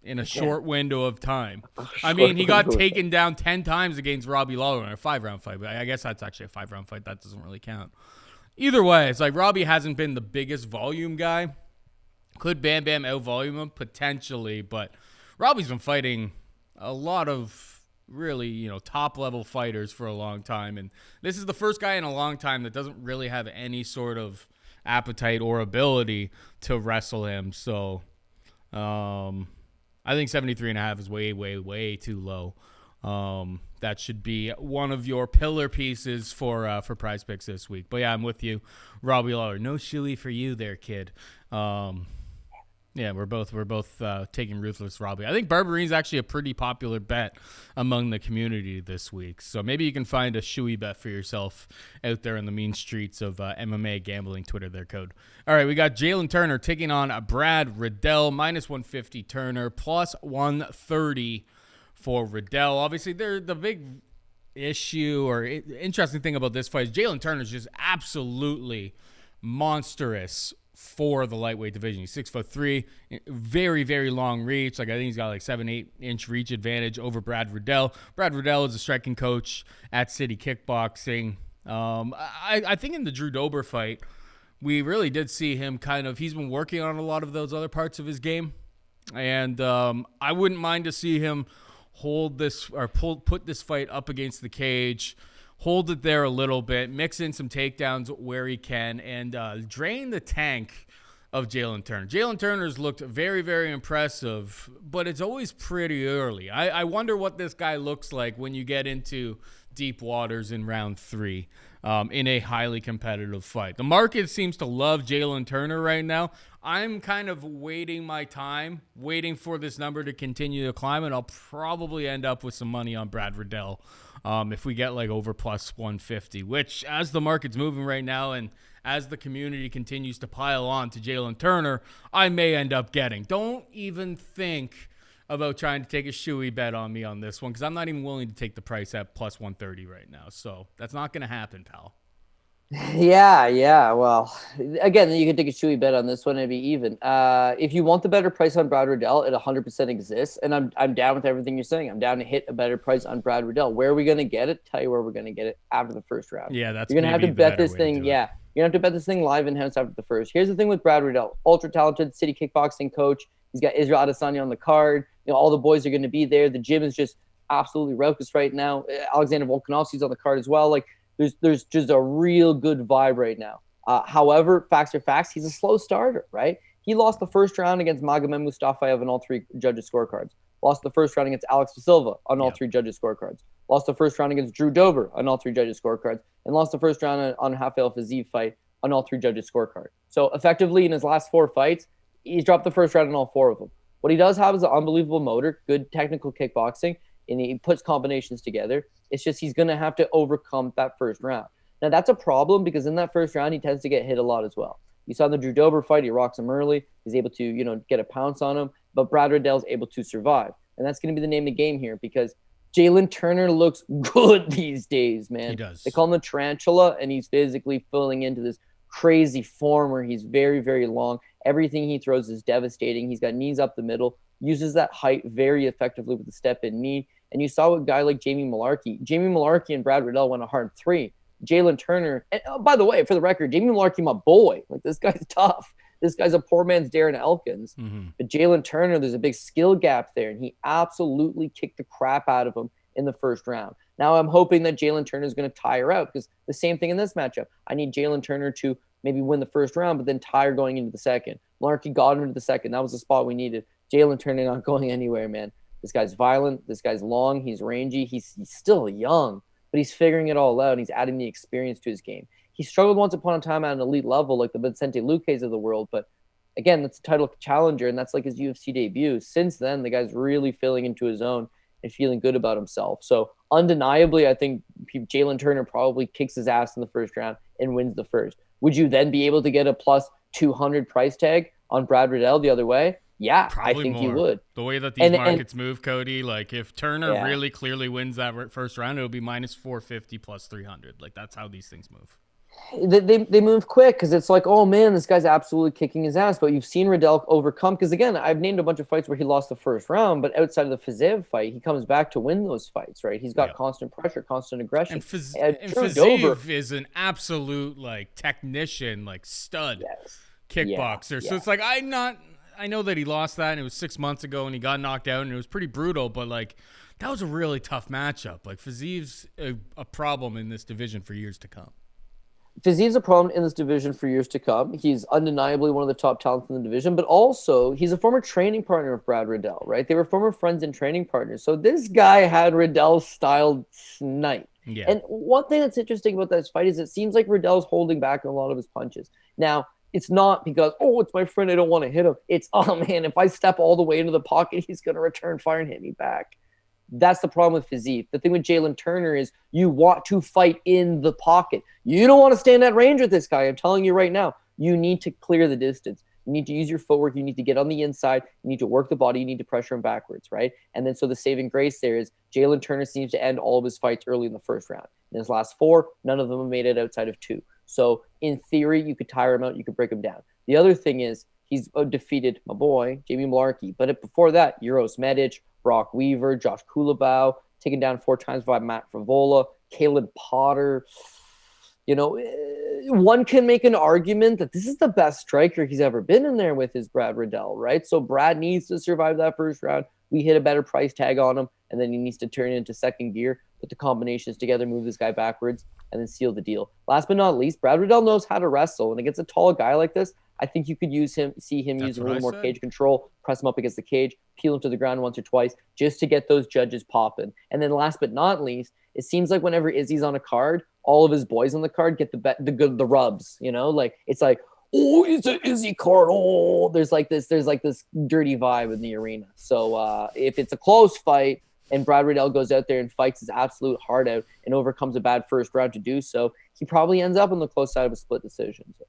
in a short window of time. He got taken down 10 times against Robbie Lawler in a 5-round fight. But I guess that's actually a 5-round fight. That doesn't really count. Either way, it's Robbie hasn't been the biggest volume guy. Could Bam Bam out-volume him? Potentially, but Robbie's been fighting a lot of really, top-level fighters for a long time, and this is the first guy in a long time that doesn't really have any sort of appetite or ability to wrestle him, so I think 73.5 is way, way, way too low. That should be one of your pillar pieces for Prize Picks this week. But yeah, I'm with you, Robbie Lawler. No shoey for you there, kid. Yeah, we're both taking Ruthless Robbie. I think Barberena's actually a pretty popular bet among the community this week. So maybe you can find a shoey bet for yourself out there in the mean streets of MMA gambling Twitter, their code. All right, we got Jalin Turner taking on Brad Riddell, -150 Turner, +130 for Riddell. Obviously, the big issue or interesting thing about this fight is Jalin Turner is just absolutely monstrous for the lightweight division. He's 6'3", very, very long reach. I think he's got 7-8 inch reach advantage over Brad Riddell. Brad Riddell is a striking coach at City Kickboxing. I think in the Drew Dober fight, we really did see him he's been working on a lot of those other parts of his game. And I wouldn't mind to see him hold this or put this fight up against the cage, hold it there a little bit, mix in some takedowns where he can, and drain the tank of Jalin Turner. Jalin Turner's looked very, very impressive, but it's always pretty early. I wonder what this guy looks like when you get into deep waters in round 3 in a highly competitive fight. The market seems to love Jalin Turner right now. I'm kind of waiting my time, waiting for this number to continue to climb, and I'll probably end up with some money on Brad Riddell if we get like over plus 150, which as the market's moving right now and as the community continues to pile on to Jalin Turner, I may end up getting. Don't even think about trying to take a shoey bet on me on this one because I'm not even willing to take the price at plus 130 right now. So that's not going to happen, pal. Yeah. Well, again, you can take a shoey bet on this one and be even. If you want the better price on Brad Riddell, it 100% exists, and I'm down with everything you're saying. I'm down to hit a better price on Brad Riddell. Where are we going to get it? Tell you where we're going to get it after the first round. Yeah, that's you're going to have to bet this thing. Yeah, you're going to have to bet this thing live in house after the first. Here's the thing with Brad Riddell: ultra talented city kickboxing coach. He's got Israel Adesanya on the card. All the boys are going to be there. The gym is just absolutely raucous right now. Alexander Volkanovski's on the card as well. Like. There's just a real good vibe right now. However, facts are facts. He's a slow starter, right? He lost the first round against Magomed Mustafayev on all 3 judges' scorecards. Lost the first round against Alex De Silva on all 3 judges' scorecards. Lost the first round against Drew Dober on all 3 judges' scorecards. And lost the first round on Rafael Fiziev fight on all 3 judges' scorecards. So effectively, in his last 4 fights, he's dropped the first round in all 4 of them. What he does have is an unbelievable motor, good technical kickboxing, and he puts combinations together. It's just he's going to have to overcome that first round. Now, that's a problem because in that first round, he tends to get hit a lot as well. You saw in the Drew Dober fight, he rocks him early. He's able to, get a pounce on him. But Brad Riddell's able to survive. And that's going to be the name of the game here because Jalin Turner looks good these days, man. He does. They call him the Tarantula, and he's physically filling into this crazy form where he's very, very long. Everything he throws is devastating. He's got knees up the middle, uses that height very effectively with the step-in knee. And you saw a guy like Jamie Mullarkey and Brad Riddell went a hard 3. Jalin Turner, and by the way, for the record, Jamie Mullarkey, my boy. Like, this guy's tough. This guy's a poor man's Darren Elkins. Mm-hmm. But Jalin Turner, there's a big skill gap there, and he absolutely kicked the crap out of him in the first round. Now I'm hoping that Jalin Turner is going to tire out because the same thing in this matchup. I need Jalin Turner to maybe win the first round, but then tire going into the second. Mullarkey got him into the second. That was the spot we needed. Jalin Turner not going anywhere, man. This guy's violent. This guy's long. He's rangy. He's still young, but he's figuring it all out. And he's adding the experience to his game. He struggled once upon a time at an elite level, like the Vicente Luques of the world. But again, that's a title challenger, and that's like his UFC debut. Since then, the guy's really filling into his own and feeling good about himself. So undeniably, I think Jalin Turner probably kicks his ass in the first round and wins the first. Would you then be able to get a plus 200 price tag on Brad Riddell the other way? Yeah, probably I think more. you would. The way that these markets move, Cody, like if Turner really clearly wins that first round, it'll be minus 450 plus 300. Like that's how these things move. They move quick because it's like, oh man, this guy's absolutely kicking his ass. But you've seen Riddell overcome because again, I've named a bunch of fights where he lost the first round, but outside of the Fiziev fight, he comes back to win those fights, right? He's got constant pressure, constant aggression. And Fiziev is an absolute like technician, like stud kickboxer. Yeah. So it's like I know that he lost that and it was 6 months ago and he got knocked out and it was pretty brutal, but like that was a really tough matchup. Like Fiziev's a problem in this division for years to come. Fiziev's a problem in this division for years to come. He's undeniably one of the top talents in the division, but also he's a former training partner of Brad Riddell, right? They were former friends and training partners. So this guy had Riddell's style snipe. Yeah. And one thing that's interesting about this fight is it seems like Riddell's holding back on a lot of his punches. Now, it's not because, oh, it's my friend, I don't want to hit him. It's, oh, man, if I step all the way into the pocket, he's going to return fire and hit me back. That's the problem with Fiziev. The thing with Jalin Turner is you want to fight in the pocket. You don't want to stand at range with this guy. I'm telling you right now, you need to clear the distance. You need to use your footwork. You need to get on the inside. You need to work the body. You need to pressure him backwards, right? And then so the saving grace there is Jalin Turner seems to end all of his fights early in the first round. In his last 4, none of them have made it outside of 2. So in theory, you could tire him out. You could break him down. The other thing is he's defeated my boy, Jamie Mullarkey. But before that, Uros Medic, Brock Weaver, Josh Kulabau, taken down 4 times by Matt Favola, Kalen Potter. one can make an argument that this is the best striker he's ever been in there with his Brad Riddell, right? So Brad needs to survive that first round. We hit a better price tag on him, and then he needs to turn it into second gear, put the combinations together, move this guy backwards, and then seal the deal. Last but not least, Brad Riddell knows how to wrestle, and against a tall guy like this, I think you could see him use a little more cage control, press him up against the cage, peel him to the ground once or twice, just to get those judges popping. And then last but not least, it seems like whenever Izzy's on a card, all of his boys on the card get the rubs, like it's like, oh, it's an Izzy card. Oh, there's like this dirty vibe in the arena. So if it's a close fight and Brad Riddell goes out there and fights his absolute heart out and overcomes a bad first round to do so, he probably ends up on the close side of a split decision. So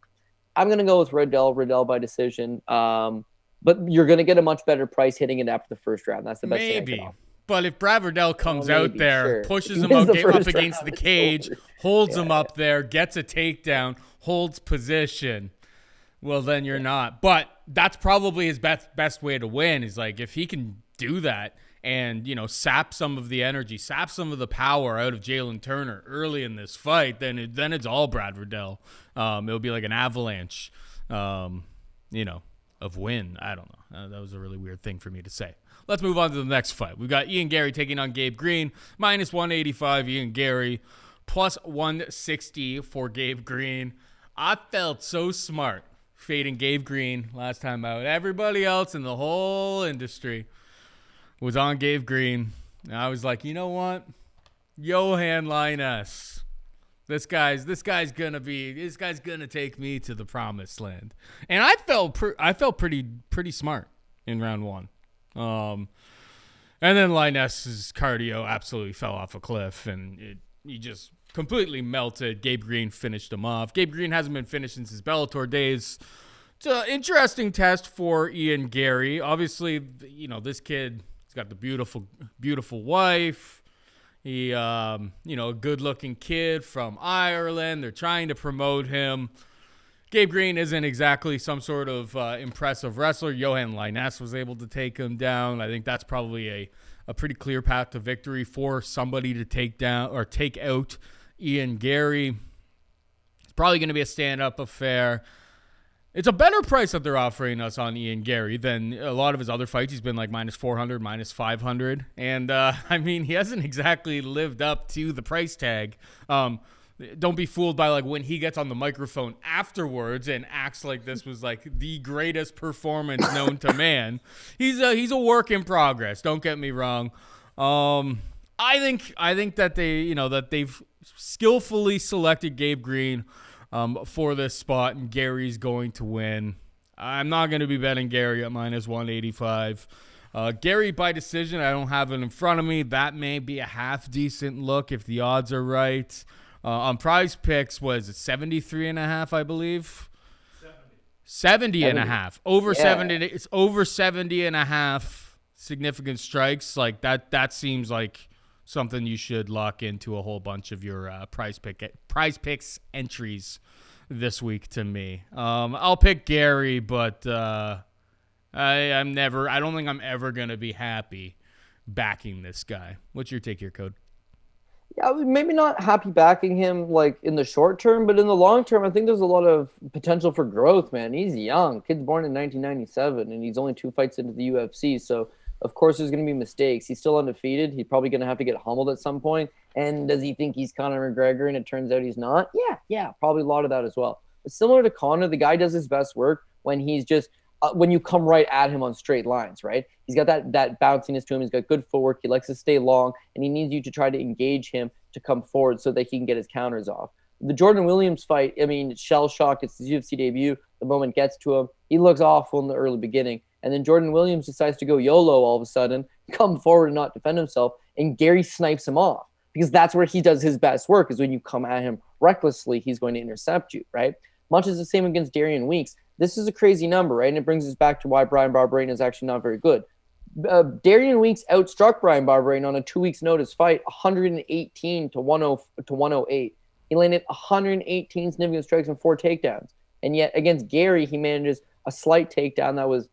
I'm going to go with Riddell by decision. But you're going to get a much better price hitting it after the first round. That's the best thing I can offer. But if Brad Riddell comes out there, pushes him up against the cage, holds him up there, gets a takedown, holds position, well, then you're not. But that's probably his best way to win is like if he can do that and, sap some of the energy, sap some of the power out of Jalin Turner early in this fight, then it's all Brad Riddell. It'll be like an avalanche, of win. I don't know. That was a really weird thing for me to say. Let's move on to the next fight. We've got Ian Garry taking on Gabe Green, minus 185 Ian Garry, plus 160 for Gabe Green. I felt so smart fading Gabe Green last time out. Everybody else in the whole industry was on Gabe Green. And I was like, you know what? Johan Linus. This guy's gonna take me to the promised land. And I felt pretty smart in round one. And then Linus's cardio absolutely fell off a cliff, and he just completely melted. Gabe Green finished him off. Gabe Green hasn't been finished since his Bellator days. It's an interesting test for Ian Garry. Obviously, this kid, he's got the beautiful wife. He, a good-looking kid from Ireland. They're trying to promote him. Gabe Green isn't exactly some sort of impressive wrestler. Johan Linus was able to take him down. I think that's probably a pretty clear path to victory for somebody to take out Ian Garry. It's probably going to be a stand-up affair. It's a better price that they're offering us on Ian Garry than a lot of his other fights. He's been like minus 400, minus 500. And, he hasn't exactly lived up to the price tag. Don't be fooled by like when he gets on the microphone afterwards and acts like this was like the greatest performance known to man. He's a work in progress. Don't get me wrong. I think that they've skillfully selected Gabe Green for this spot, and Gary's going to win. I'm not going to be betting Garry at minus 185. Garry by decision. I don't have it in front of me. That may be a half decent look if the odds are right. On Prize Picks, was it 73.5, I believe? 70 and a half. Over 70. It's over 70 and a half significant strikes. Like that seems like something you should lock into a whole bunch of your Prize Picks entries this week to me. I'll pick Garry, but I don't think I'm ever going to be happy backing this guy. What's your take here, Code? Yeah, maybe not happy backing him like in the short term, but in the long term, I think there's a lot of potential for growth, man. He's young. Kid's born in 1997, and he's only 2 fights into the UFC. So, of course, there's going to be mistakes. He's still undefeated. He's probably going to have to get humbled at some point. And does he think he's Conor McGregor, and it turns out he's not? Yeah, probably a lot of that as well. But similar to Conor, the guy does his best work when he's just when you come right at him on straight lines, right? He's got that bounciness to him. He's got good footwork. He likes to stay long, and he needs you to try to engage him to come forward so that he can get his counters off. The Jordan Williams fight, shell shock. It's his UFC debut. The moment gets to him. He looks awful in the early beginning. And then Jordan Williams decides to go YOLO all of a sudden, come forward and not defend himself, and Garry snipes him off. Because that's where he does his best work, is when you come at him recklessly, he's going to intercept you, right? Much as the same against Darian Weeks. This is a crazy number, right? And it brings us back to why Bryan Barberena is actually not very good. Darian Weeks outstruck Bryan Barberena on a 2 weeks notice fight, 118 to 108. He landed 118 significant strikes and 4 takedowns. And yet against Garry, he manages a slight takedown that was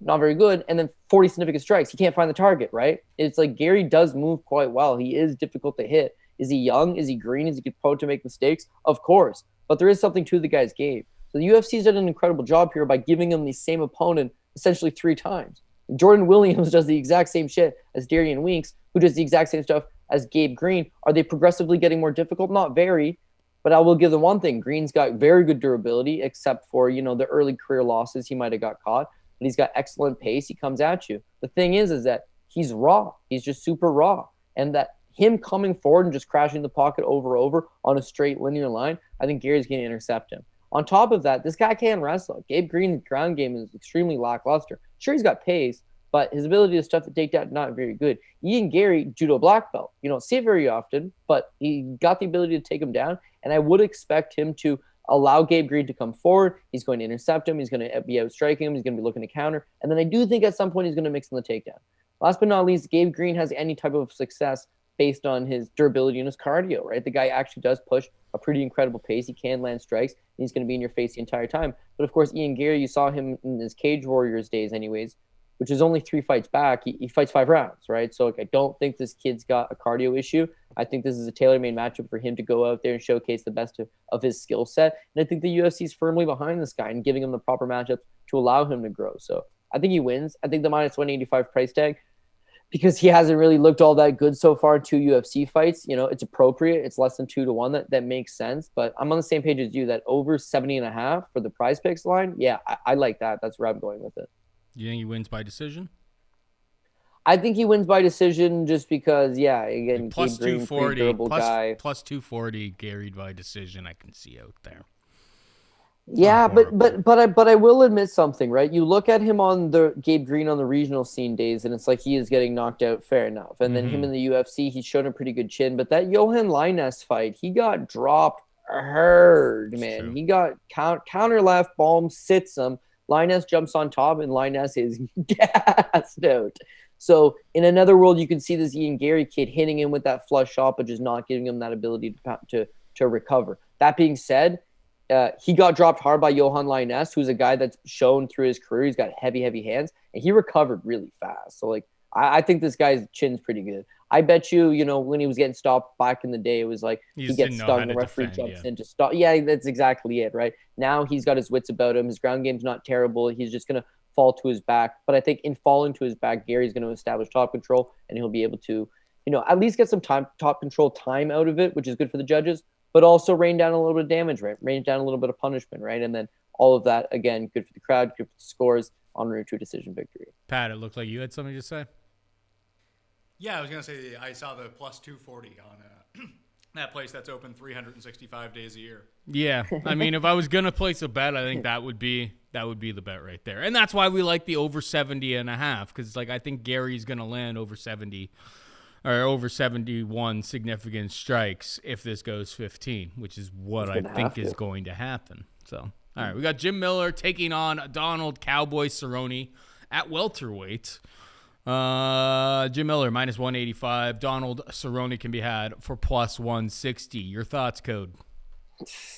not very good, and then 40 significant strikes. He can't find the target, right? It's like Garry does move quite well. He is difficult to hit. Is he young? Is he green? Is he prone to make mistakes? Of course. But there is something to the guy's game. So the UFC's done an incredible job here by giving him the same opponent essentially 3 times. Jordan Williams does the exact same shit as Darian Winks, who does the exact same stuff as Gabe Green. Are they progressively getting more difficult? Not very. But I will give them one thing. Green's got very good durability, except for, the early career losses he might have got caught. But he's got excellent pace. He comes at you. The thing is that he's raw. He's just super raw. And that him coming forward and just crashing the pocket over on a straight linear line, I think Gary's going to intercept him. On top of that, this guy can wrestle. Gabe Green's ground game is extremely lackluster. Sure, he's got pace, but his ability to stuff the takedown, not very good. Ian Garry, judo black belt. You don't see it very often, but he got the ability to take him down, and I would expect him to allow Gabe Green to come forward. He's going to intercept him. He's going to be outstriking him. He's going to be looking to counter. And then I do think at some point he's going to mix in the takedown. Last but not least, Gabe Green has any type of success based on his durability and his cardio, right? The guy actually does push a pretty incredible pace. He can land strikes, and he's going to be in your face the entire time. But of course, Ian Garry, you saw him in his Cage Warriors days anyways, which is only 3 fights back. He fights 5 rounds, right? So I don't think this kid's got a cardio issue. I think this is a tailor-made matchup for him to go out there and showcase the best of his skill set. And I think the UFC is firmly behind this guy and giving him the proper matchups to allow him to grow. So I think he wins. I think the minus 185 price tag, because he hasn't really looked all that good so far in 2 UFC fights, it's appropriate. It's less than 2-1. That makes sense. But I'm on the same page as you that over 70.5 for the prize picks line. Yeah, I like that. That's where I'm going with it. You think he wins by decision? I think he wins by decision just because, again, Like plus Gabe Green, 240, durable guy. plus 240, Gary by decision. I can see out there. Yeah, but I will admit something, right? You look at him on the Gabe Green on the regional scene days, and it's like he is getting knocked out. Fair enough. And then him in the UFC, he's shown a pretty good chin. But that Johan Linus fight, he got dropped hard, man. True. He got counter left, bomb, sits him. Linus jumps on top, and Linus is gassed out. So in another world, you can see this Ian Garry kid hitting him with that flush shot, but just not giving him that ability to recover. That being said, he got dropped hard by Johan Linus, who's a guy that's shown through his career. He's got heavy hands, and he recovered really fast. So, I think this guy's chin's pretty good. I bet you, when he was getting stopped back in the day, it was like he gets stung, the referee jumps in to stop. Yeah, that's exactly it, right? Now he's got his wits about him. His ground game's not terrible. He's just going to fall to his back. But I think in falling to his back, Gary's going to establish top control, and he'll be able to, at least get some top control time out of it, which is good for the judges, but also rain down a little bit of damage, right? Rain down a little bit of punishment, right? And then all of that, again, good for the crowd, good for the scores, on route to a decision victory. Pat, it looked like you had something to say. Yeah, I was going to say I saw the plus 240 on that place that's open 365 days a year. Yeah, I mean, if I was going to place a bet, I think that would be the bet right there. And that's why we like the over 70.5, because I think Gary's going to land over 70 or over 71 significant strikes if this goes 15, which is what I think is going to happen. So, all right, we got Jim Miller taking on Donald Cowboy Cerrone at welterweight. Jim Miller minus 185. Donald Cerrone can be had for plus 160. Your thoughts, Code?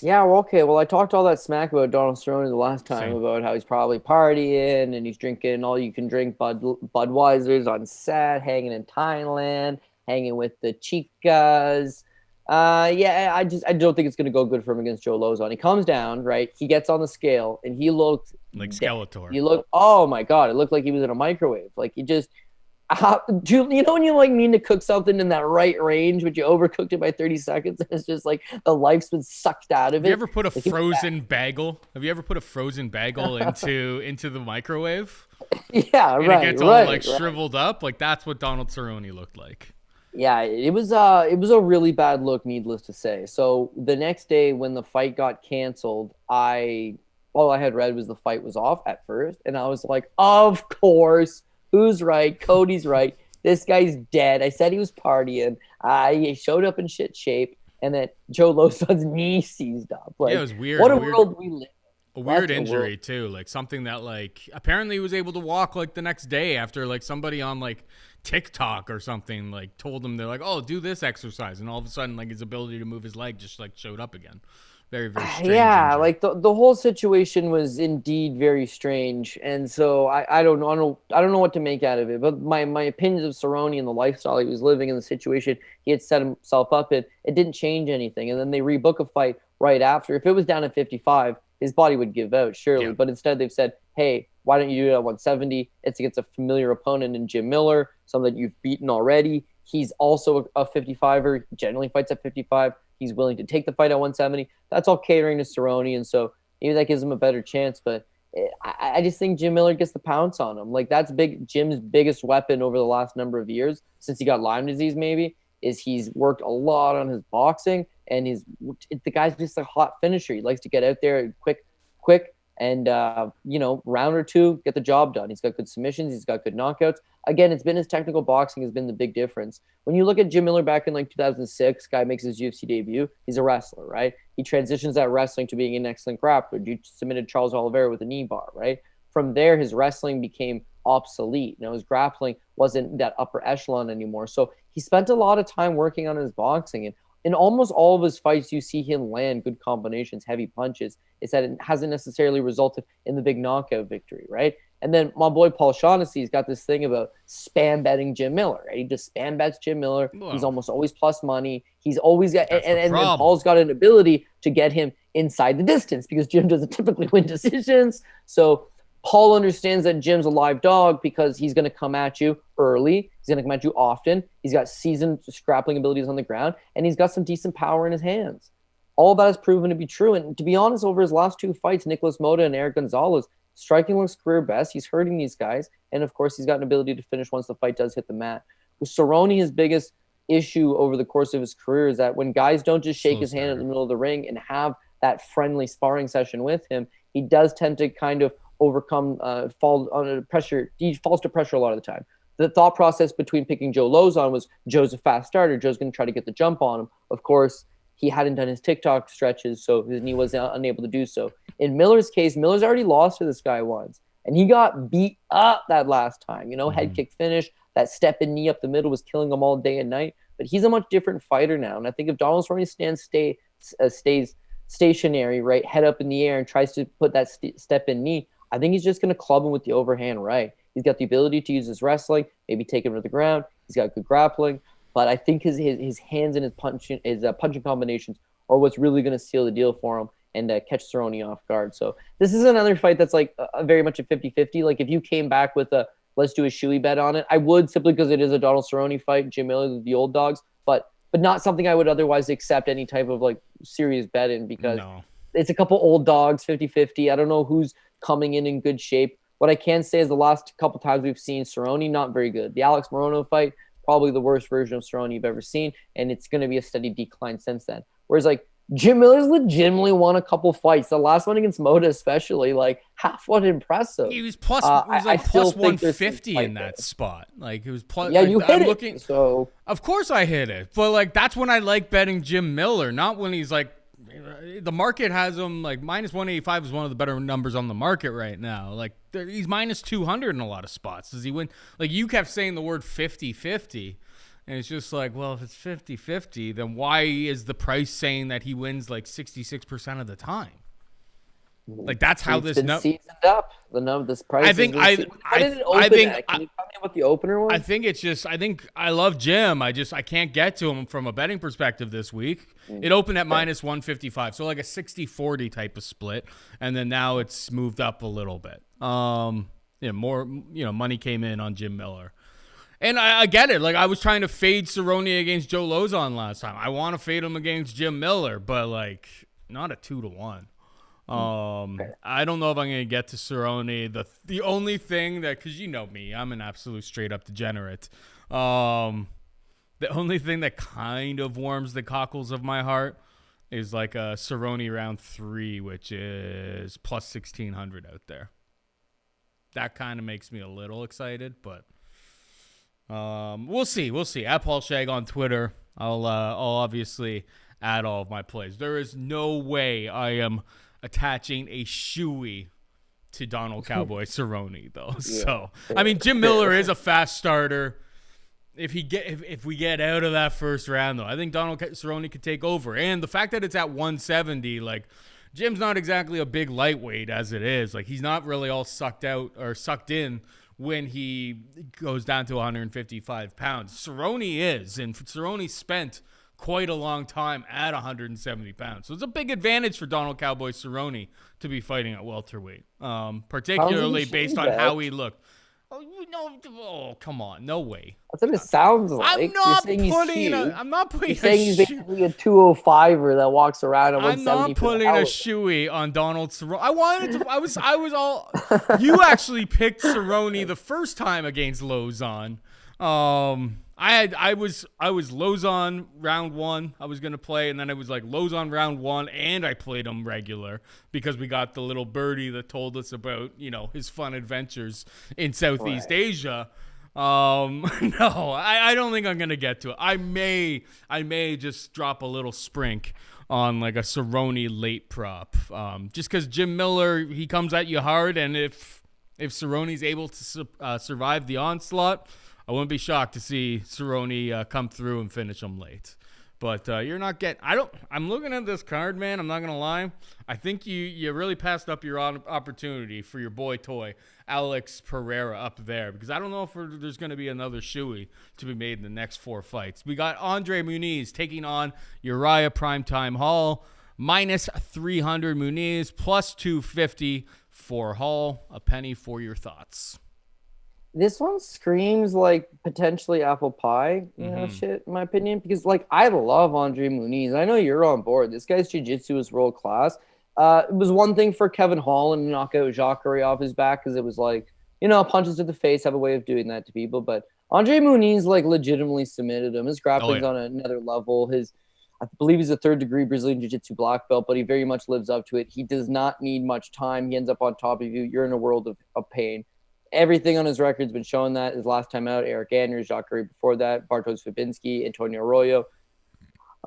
Yeah, well, okay. Well, I talked all that smack about Donald Cerrone the last time about how he's probably partying and he's drinking all you can drink Budweisers on set, hanging in Thailand, hanging with the chicas. I don't think it's going to go good for him against Joe Lozon. He comes down, right? He gets on the scale and he looked like Skeletor. He looked, oh my God, it looked like he was in a microwave. Like he just, when you mean to cook something in that right range, but you overcooked it by 30 seconds, and it's just like the life's been sucked out of it. Have you ever put a frozen bagel? Have you ever put a frozen bagel into the microwave? Yeah, and right. It gets all shriveled up. Like that's what Donald Cerrone looked like. Yeah, it was a really bad look, needless to say. So the next day when the fight got canceled, all I had read was the fight was off at first, and I was like, of course. Who's right? Cody's right. This guy's dead. I said he was partying. He showed up in shit shape, and then Joe Lozon's knee seized up. Like, it was weird. What a world we live in. A weird injury too, like something that apparently he was able to walk the next day after somebody on TikTok or something told him they're oh, do this exercise, and all of a sudden his ability to move his leg just showed up again. Very, very strange. Yeah, injury. like the whole situation was indeed very strange, and so I don't know what to make out of it. But my opinions of Cerrone and the lifestyle he was living and the situation he had set himself up in, it didn't change anything. And then they rebook a fight right after. If it was down at 55, his body would give out surely. Yeah. But instead they've said, hey, why don't you do it at 170? It's against a familiar opponent in Jim Miller, someone that you've beaten already. He's also a 55er. Generally fights at 55. He's willing to take the fight at 170. That's all catering to Cerrone, and so maybe that gives him a better chance. But I just think Jim Miller gets the pounce on him. Like, that's Jim's biggest weapon over the last number of years since he got Lyme disease. Maybe is he's worked a lot on his boxing, and the guy's just a hot finisher. He likes to get out there quick, and round or two, get the job done. He's got good submissions. He's got good knockouts. Again, it's been his technical boxing has been the big difference. When you look at Jim Miller back in like 2006, guy makes his UFC debut. He's a wrestler, right? He transitions that wrestling to being an excellent grappler. You submitted Charles Oliveira with a knee bar, right? From there, his wrestling became obsolete. Now his grappling wasn't that upper echelon anymore. So he spent a lot of time working on his boxing, and in almost all of his fights, you see him land good combinations, heavy punches. It's that it hasn't necessarily resulted in the big knockout victory, right? And then my boy Paul Shaughnessy's got this thing about spam betting Jim Miller, right? He just spam bets Jim Miller. Wow. He's almost always plus money. He's always got, and problem. Paul's got an ability to get him inside the distance because Jim doesn't typically win decisions. So Paul understands that Jim's a live dog because he's going to come at you early. He's going to come at you often. He's got seasoned grappling abilities on the ground, and he's got some decent power in his hands. All that has proven to be true. And to be honest, over his last two fights, Nicholas Mota and Eric Gonzalez, striking looks career best. He's hurting these guys. And of course, he's got an ability to finish once the fight does hit the mat. With Cerrone, his biggest issue over the course of his career is that when guys don't just shake his hand in the middle of the ring and have that friendly sparring session with him, he does tend to kind of overcome, fall under pressure. He falls to pressure a lot of the time. The thought process between picking Joe Lozon was Joe's a fast starter. Joe's going to try to get the jump on him. Of course, he hadn't done his TikTok stretches, so his knee was unable to do so. In Miller's case, Miller's already lost to this guy once, and he got beat up that last time. Head kick finish, that step and knee up the middle was killing him all day and night. But he's a much different fighter now, and I think if Donald Cerrone stays stationary, right, head up in the air, and tries to put that step in knee, I think he's just going to club him with the overhand right. He's got the ability to use his wrestling, maybe take him to the ground. He's got good grappling. But I think his hands and his punching combinations are what's really going to seal the deal for him and catch Cerrone off guard. So this is another fight that's like very much a 50-50. Like if you came back with a let's do a shoey bet on it, I would, simply because it is a Donald Cerrone fight, Jim Miller, the old dogs, but not something I would otherwise accept any type of like serious bet in because it's a couple old dogs, 50-50. I don't know who's coming in good shape. What I can say is the last couple times we've seen Cerrone, not very good. The Alex Morono fight, probably the worst version of Cerrone you've ever seen, and it's going to be a steady decline since then. Whereas like Jim Miller's legitimately won a couple fights. The last one against Mota especially, like half what impressive. He was plus, plus 150 in that spot. Like it was plus. Yeah, like, you hit it. So of course I hit it, but like that's when I like betting Jim Miller, not when he's like. The market has him like minus 185 is one of the better numbers on the market right now. Like he's minus 200 in a lot of spots. Does he win? Like you kept saying the word 50-50 and it's just like, well, if it's 50-50, then why is the price saying that he wins like 66% of the time? Like that's how this seasoned up. This price. I think Can you tell me what the opener was? I think I love Jim. I can't get to him from a betting perspective this week. It opened at minus 155, so like a 60-40 type of split, and then now it's moved up a little bit. More money came in on Jim Miller. And I get it. Like I was trying to fade Cerrone against Joe Lozon last time. I want to fade him against Jim Miller, but like not a 2-1. I don't know if I'm going to get to Cerrone. The only thing that, because you know me, I'm an absolute straight up degenerate. The only thing that kind of warms the cockles of my heart is like a Cerrone round 3, which is plus 1,600 out there. That kind of makes me a little excited, but we'll see. At Paul Shag on Twitter. I'll obviously add all of my plays. There is no way I am attaching a shoey to Donald Cowboy Cerrone, though. Yeah. So, I mean, Jim Miller is a fast starter. if we get out of that first round, though, I think Donald Cerrone could take over. And the fact that it's at 170, like, Jim's not exactly a big lightweight as it is. Like, he's not really all sucked out or sucked in when he goes down to 155 pounds. Cerrone is, and Cerrone spent quite a long time at 170 pounds. So it's a big advantage for Donald Cowboy Cerrone to be fighting at welterweight, particularly based on how he looked. Oh, come on. No way. That's what it sounds like. I'm not putting You're saying he's basically a 205er that walks around at 170. I'm not putting a shoey on Donald Cerrone. I was all. You actually picked Cerrone the first time against Lozon. I was Lozon round 1. I was gonna play, and then I was like Lozon round 1, and I played him regular because we got the little birdie that told us about his fun adventures in Southeast Asia. No, I don't think I'm gonna get to it. I may just drop a little sprink on like a Cerrone late prop, just because Jim Miller, he comes at you hard, and if Cerrone's able to survive the onslaught, I wouldn't be shocked to see Cerrone come through and finish him late. But you're not getting. I'm looking at this card, man. I'm not gonna lie. I think you really passed up your opportunity for your boy toy, Alex Pereira, up there, because I don't know if there's gonna be another shoey to be made in the next 4 fights. We got Andre Muniz taking on Uriah Primetime Hall, -300 Muniz, +250 for Hall. A penny for your thoughts. This one screams like potentially apple pie, shit, in my opinion, because like I love Andre Muniz. I know you're on board. This guy's jiu-jitsu is world class. It was one thing for Kevin Holland to knock out Jacare off his back because it was like, punches to the face have a way of doing that to people. But Andre Muniz like legitimately submitted him. His grappling's on another level. I believe he's a 3rd degree Brazilian Jiu-Jitsu black belt, but he very much lives up to it. He does not need much time. He ends up on top of you. You're in a world of pain. Everything on his record's been showing that. His last time out, Eric Anders, Jacare before that, Bartosz Fabinski, Antonio Arroyo.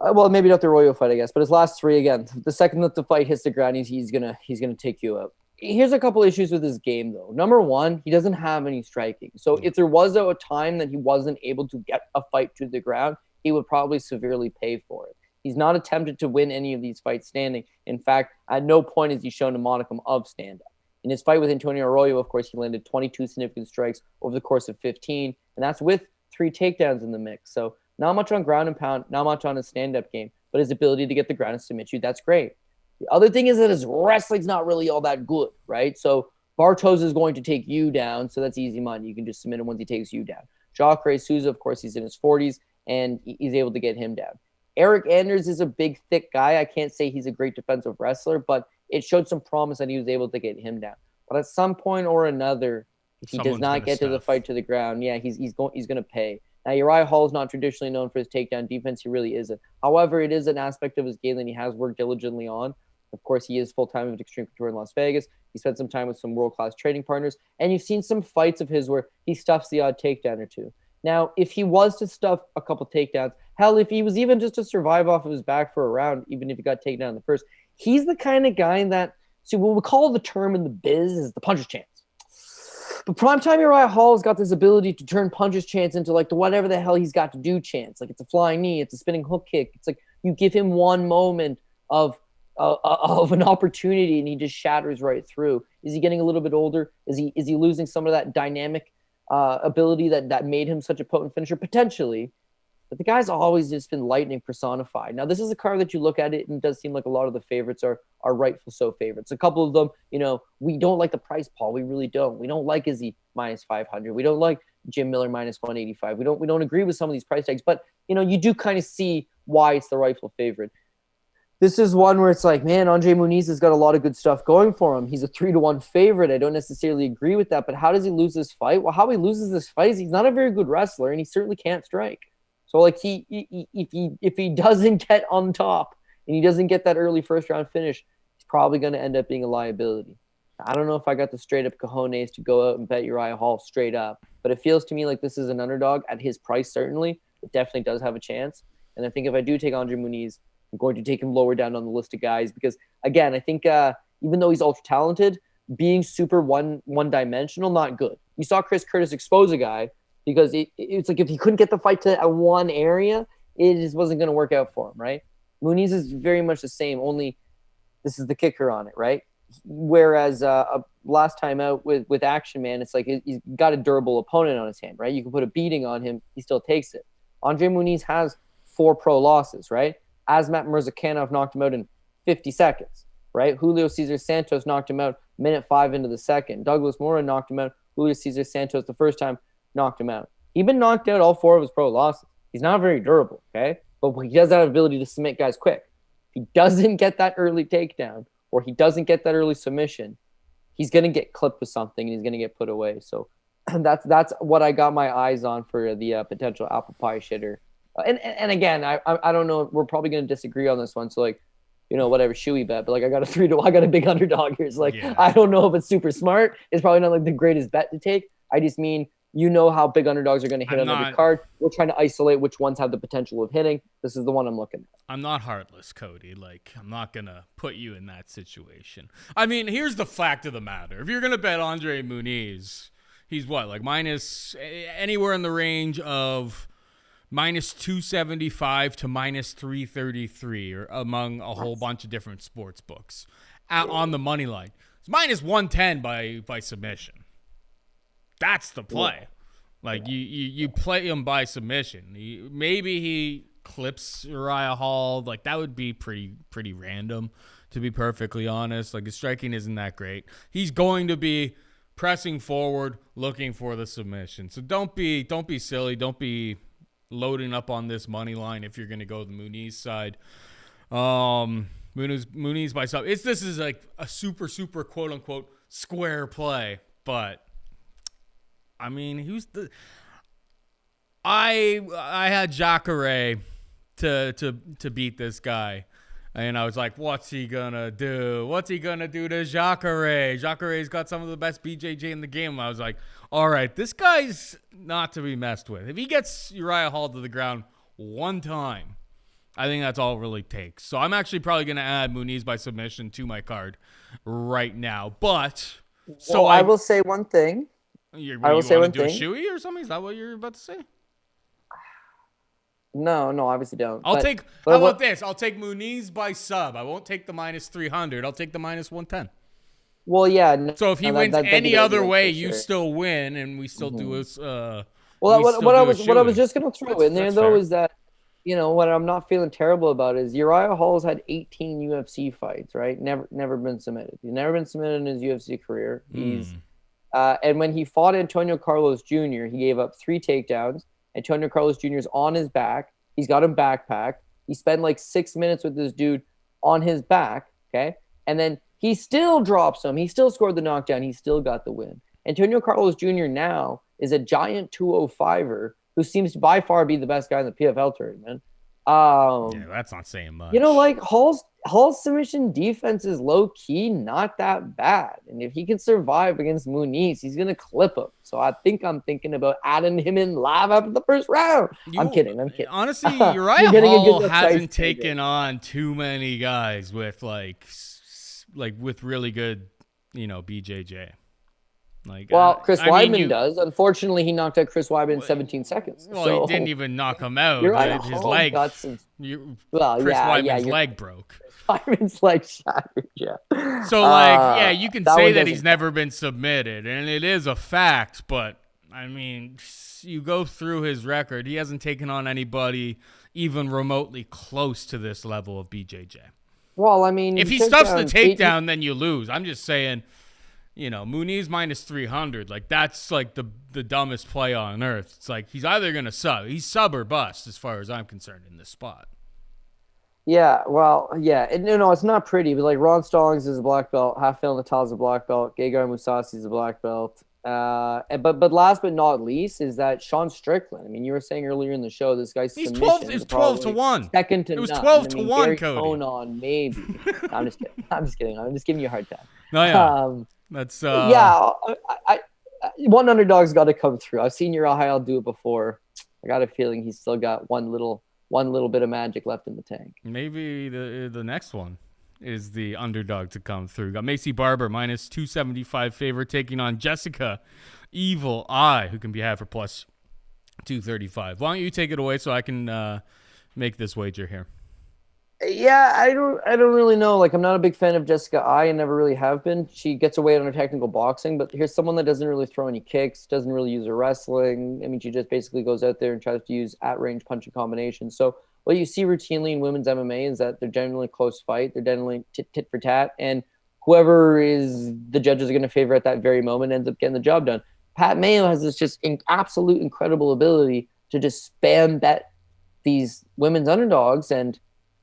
Well, maybe not the Arroyo fight, I guess, but his last 3, again, the second that the fight hits the ground, he's gonna take you out. Here's a couple issues with his game, though. Number one, he doesn't have any striking. So if there was a time that he wasn't able to get a fight to the ground, he would probably severely pay for it. He's not attempted to win any of these fights standing. In fact, at no point has he shown a modicum of stand-up. In his fight with Antonio Arroyo, of course, he landed 22 significant strikes over the course of 15, and that's with 3 takedowns in the mix. So not much on ground and pound, not much on his stand-up game, but his ability to get the ground and submit you, that's great. The other thing is that his wrestling's not really all that good, right? So Bartosz is going to take you down, so that's easy money. You can just submit him once he takes you down. Jacare Souza, of course, he's in his 40s, and he's able to get him down. Eric Anders is a big, thick guy. I can't say he's a great defensive wrestler, but it showed some promise that he was able to get him down. But at some point or another, if he does not get to the fight to the ground, he's going to pay. Now, Uriah Hall is not traditionally known for his takedown defense. He really isn't. However, it is an aspect of his game that he has worked diligently on. Of course, he is full-time with Extreme Couture in Las Vegas. He spent some time with some world-class training partners. And you've seen some fights of his where he stuffs the odd takedown or two. Now, if he was to stuff a couple takedowns, hell, if he was even just to survive off of his back for a round, even if he got taken down in the first, he's the kind of guy that, see, what we call the term in the biz is the puncher's chance. But primetime Uriah Hall has got this ability to turn puncher's chance into like the whatever the hell he's got to do chance. Like it's a flying knee, it's a spinning hook kick. It's like you give him one moment of an opportunity and he just shatters right through. Is he getting a little bit older? Is he losing some of that dynamic ability that made him such a potent finisher? Potentially. But the guy's always just been lightning personified. Now, this is a card that you look at it and it does seem like a lot of the favorites are rightful so favorites. A couple of them, we don't like the price, Paul. We really don't. We don't like Izzy -500. We don't like Jim Miller -185. We don't agree with some of these price tags, but you do kind of see why it's the rightful favorite. This is one where it's like, man, Andre Muniz has got a lot of good stuff going for him. He's a 3-1 favorite. I don't necessarily agree with that, but how does he lose this fight? Well, how he loses this fight is he's not a very good wrestler and he certainly can't strike. So like if he doesn't get on top and he doesn't get that early first round finish, he's probably going to end up being a liability. I don't know if I got the straight up cojones to go out and bet Uriah Hall straight up, but it feels to me like this is an underdog at his price. Certainly, it definitely does have a chance. And I think if I do take Andre Muniz, I'm going to take him lower down on the list of guys because again, I think even though he's ultra talented, being super one dimensional, not good. You saw Chris Curtis expose a guy because it's like if he couldn't get the fight to one area, it just wasn't going to work out for him, right? Muniz is very much the same, only this is the kicker on it, right? Whereas last time out with Action Man, it's like he's got a durable opponent on his hand, right? You can put a beating on him, he still takes it. Andre Muniz has 4 pro losses, right? Asmat Mirzakhanov knocked him out in 50 seconds, right? Julio Cesar Santos knocked him out minute 5 into the second. Douglas Moura knocked him out. Julio Cesar Santos the first time knocked him out. He's been knocked out all 4 of his pro losses. He's not very durable, okay? But he does have ability to submit guys quick. If he doesn't get that early takedown or he doesn't get that early submission, he's going to get clipped with something and he's going to get put away. So that's what I got my eyes on for the potential apple pie shitter. And again, I don't know. We're probably going to disagree on this one. So like, whatever shoey bet, but like I got a big underdog here. It's like, yeah. I don't know if it's super smart. It's probably not like the greatest bet to take. I just mean, how big underdogs are going to hit on every card. We're trying to isolate which ones have the potential of hitting. This is the one I'm looking at. I'm not heartless, Cody. Like, I'm not going to put you in that situation. I mean, here's the fact of the matter. If you're going to bet Andre Muniz, he's what? Like minus anywhere in the range of minus 275 to minus 333 or among a whole bunch of different sports books on the money line. It's minus 110 by submission. That's the play. Like you play him by submission. Maybe he clips Uriah Hall. Like that would be pretty random, to be perfectly honest. Like his striking isn't that great. He's going to be pressing forward, looking for the submission. So don't be silly. Don't be loading up on this money line if you're going to go the Muniz side. Muniz by sub. This is like a super quote unquote square play, but. I mean, I had Jacare to beat this guy, and I was like, what's he gonna do? What's he gonna do to Jacare? Jacare's got some of the best BJJ in the game. I was like, all right, this guy's not to be messed with. If he gets Uriah Hall to the ground one time, I think that's all it really takes. So I'm actually probably gonna add Muniz by submission to my card right now. But I will say one thing. I will say one thing. Do a shoey or something? Is that what you're about to say? No, obviously don't. How about this? I'll take Muniz by sub. I won't take the minus 300. I'll take the minus 110. Well, yeah. So if he wins any other way, you still win, and we still do this. What I was just gonna throw in there though is that what I'm not feeling terrible about is Uriah Hall's had 18 UFC fights, right? Never been submitted. He's never been submitted in his UFC career. He's and when he fought Antonio Carlos Jr., he gave up 3 takedowns. Antonio Carlos Jr. is on his back. He's got him backpacked. He spent like 6 minutes with this dude on his back, okay? And then he still drops him. He still scored the knockdown. He still got the win. Antonio Carlos Jr. now is a giant 205er who seems to by far be the best guy in the PFL tournament. Yeah, that's not saying much. Like Hall's submission defense is low key, not that bad. And if he can survive against Muniz, he's gonna clip him. So I think I'm thinking about adding him in live after the first round. I'm kidding. Honestly, Uriah Hall hasn't taken on too many guys with like with really good, BJJ. Chris Weidman does. Unfortunately, he knocked out Chris Weidman in 17 seconds. Well, he didn't even knock him out. His leg. Weidman's leg broke. Weidman's leg shattered. Yeah. So, you can say that he's never been submitted, and it is a fact. But I mean, you go through his record; he hasn't taken on anybody even remotely close to this level of BJJ. Well, I mean, if he stuffs the takedown, then you lose. I'm just saying. Muniz minus 300, like that's like the dumbest play on earth. It's like he's either going to sub. He's sub or bust as far as I'm concerned in this spot. Yeah, well, yeah. And, it's not pretty, but like Ron Stallings is a black belt. Rafael Natal is a black belt. Gegard Mousasi is a black belt. But last but not least is that Sean Strickland. I mean, you were saying earlier in the show, this guy's He's 12. It's 12-1. Second to none. It was 12-1, Cody. On maybe. No, I'm just kidding. I'm just giving you a hard time. No, yeah. That's I one underdog's got to come through. I've seen Uriah do it before. I got a feeling he's still got one little bit of magic left in the tank. Maybe the next one is the underdog to come through. Got Maycee Barber minus 275 favorite taking on Jessica Evil Eye, who can be had for plus 235. Why don't you take it away so I can make this wager here? Yeah, I don't really know. Like, I'm not a big fan of Jessica Ai and never really have been. She gets away on her technical boxing, but here's someone that doesn't really throw any kicks, doesn't really use her wrestling. I mean, she just basically goes out there and tries to use at-range punching combinations. So what you see routinely in women's MMA is that they're generally close fight. They're generally tit for tat, and whoever is the judges are going to favor at that very moment ends up getting the job done. Pat Mayo has this just absolute incredible ability to just spam bet these women's underdogs. And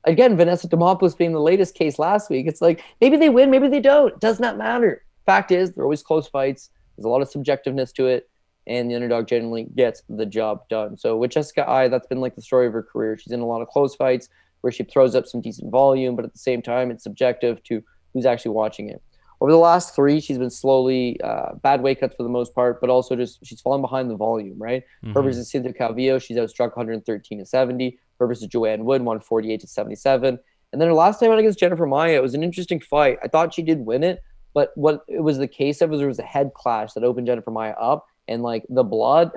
again, Vanessa Demopoulos being the latest case last week, it's like maybe they win, maybe they don't. It does not matter. Fact is, they're always close fights. There's a lot of subjectiveness to it, and the underdog generally gets the job done. So with Jessica Ai, that's been like the story of her career. She's in a lot of close fights where she throws up some decent volume, but at the same time, it's subjective to who's actually watching it. Over the last three, she's been slowly bad weight cuts for the most part, but also just she's falling behind the volume, right? Mm-hmm. Her versus Cynthia Calvillo, she's outstruck 113-70. Her versus Joanne Wood, 148-77. And then her last time out against Jennifer Maia, it was an interesting fight. I thought she did win it, but what it was the case of was there was a head clash that opened Jennifer Maia up, and like the blood,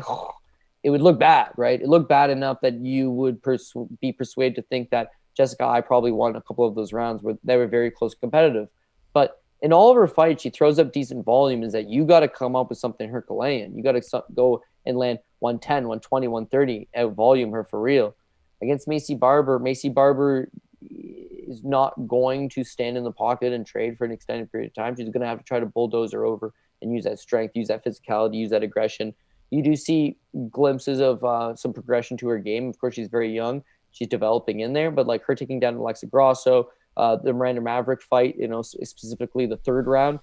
it would look bad, right? It looked bad enough that you would be persuaded to think that Jessica Ai probably won a couple of those rounds where they were very close competitive. But in all of her fights, she throws up decent volume. Is that you got to come up with something Herculean. You got to go and land 110, 120, 130 out volume her for real. Against Maycee Barber is not going to stand in the pocket and trade for an extended period of time. She's going to have to try to bulldoze her over and use that strength, use that physicality, use that aggression. You do see glimpses of some progression to her game. Of course, she's very young. She's developing in there, but like her taking down Alexa Grasso, the Miranda Maverick fight, specifically the third round,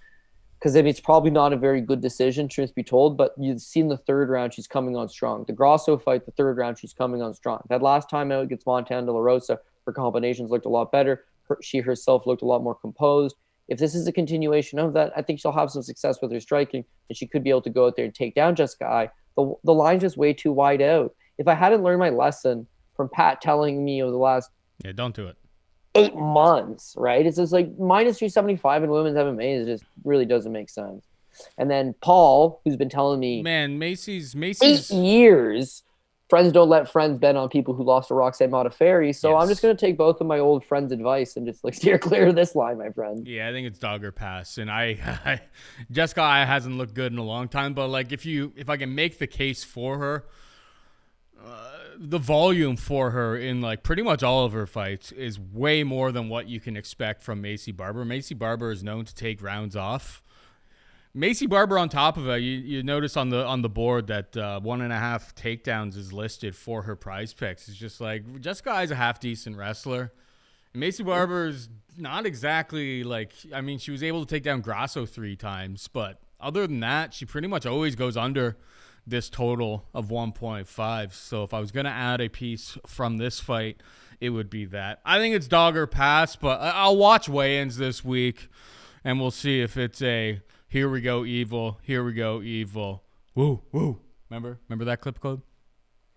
because I mean, it's probably not a very good decision, truth be told, but you've seen the third round, she's coming on strong. The Grasso fight, the third round, she's coming on strong. That last time out against Montana De La Rosa, her combinations looked a lot better. She herself looked a lot more composed. If this is a continuation of that, I think she'll have some success with her striking, and she could be able to go out there and take down Jessica Ai. The line's just way too wide out. If I hadn't learned my lesson from Pat telling me over the last don't do it 8 months, right? It's just like minus 375 in women's MMA is just really doesn't make sense. And then Paul, who's been telling me, man, Maycee's 8 years, friends don't let friends bet on people who lost to Roxanne Modafferi. So yes. I'm just going to take both of my old friends' advice and just like steer clear of this line, my friend. Yeah, I think it's dogger pass. And Jessica Ai hasn't looked good in a long time, but like if I can make the case for her, the volume for her in like pretty much all of her fights is way more than what you can expect from Maycee Barber. Maycee Barber is known to take rounds off. Maycee Barber, on top of it, you notice on the board that 1.5 takedowns is listed for her prize picks. It's just like Jessica Ai is a half decent wrestler. Maycee Barber is not exactly like, I mean, she was able to take down Grasso 3 times, but other than that, she pretty much always goes under this total of 1.5. So if I was going to add a piece from this fight, it would be that. I think it's dogger pass, but I'll watch weigh-ins this week, and we'll see if it's a here we go evil, here we go evil. Woo, woo. Remember that clip code?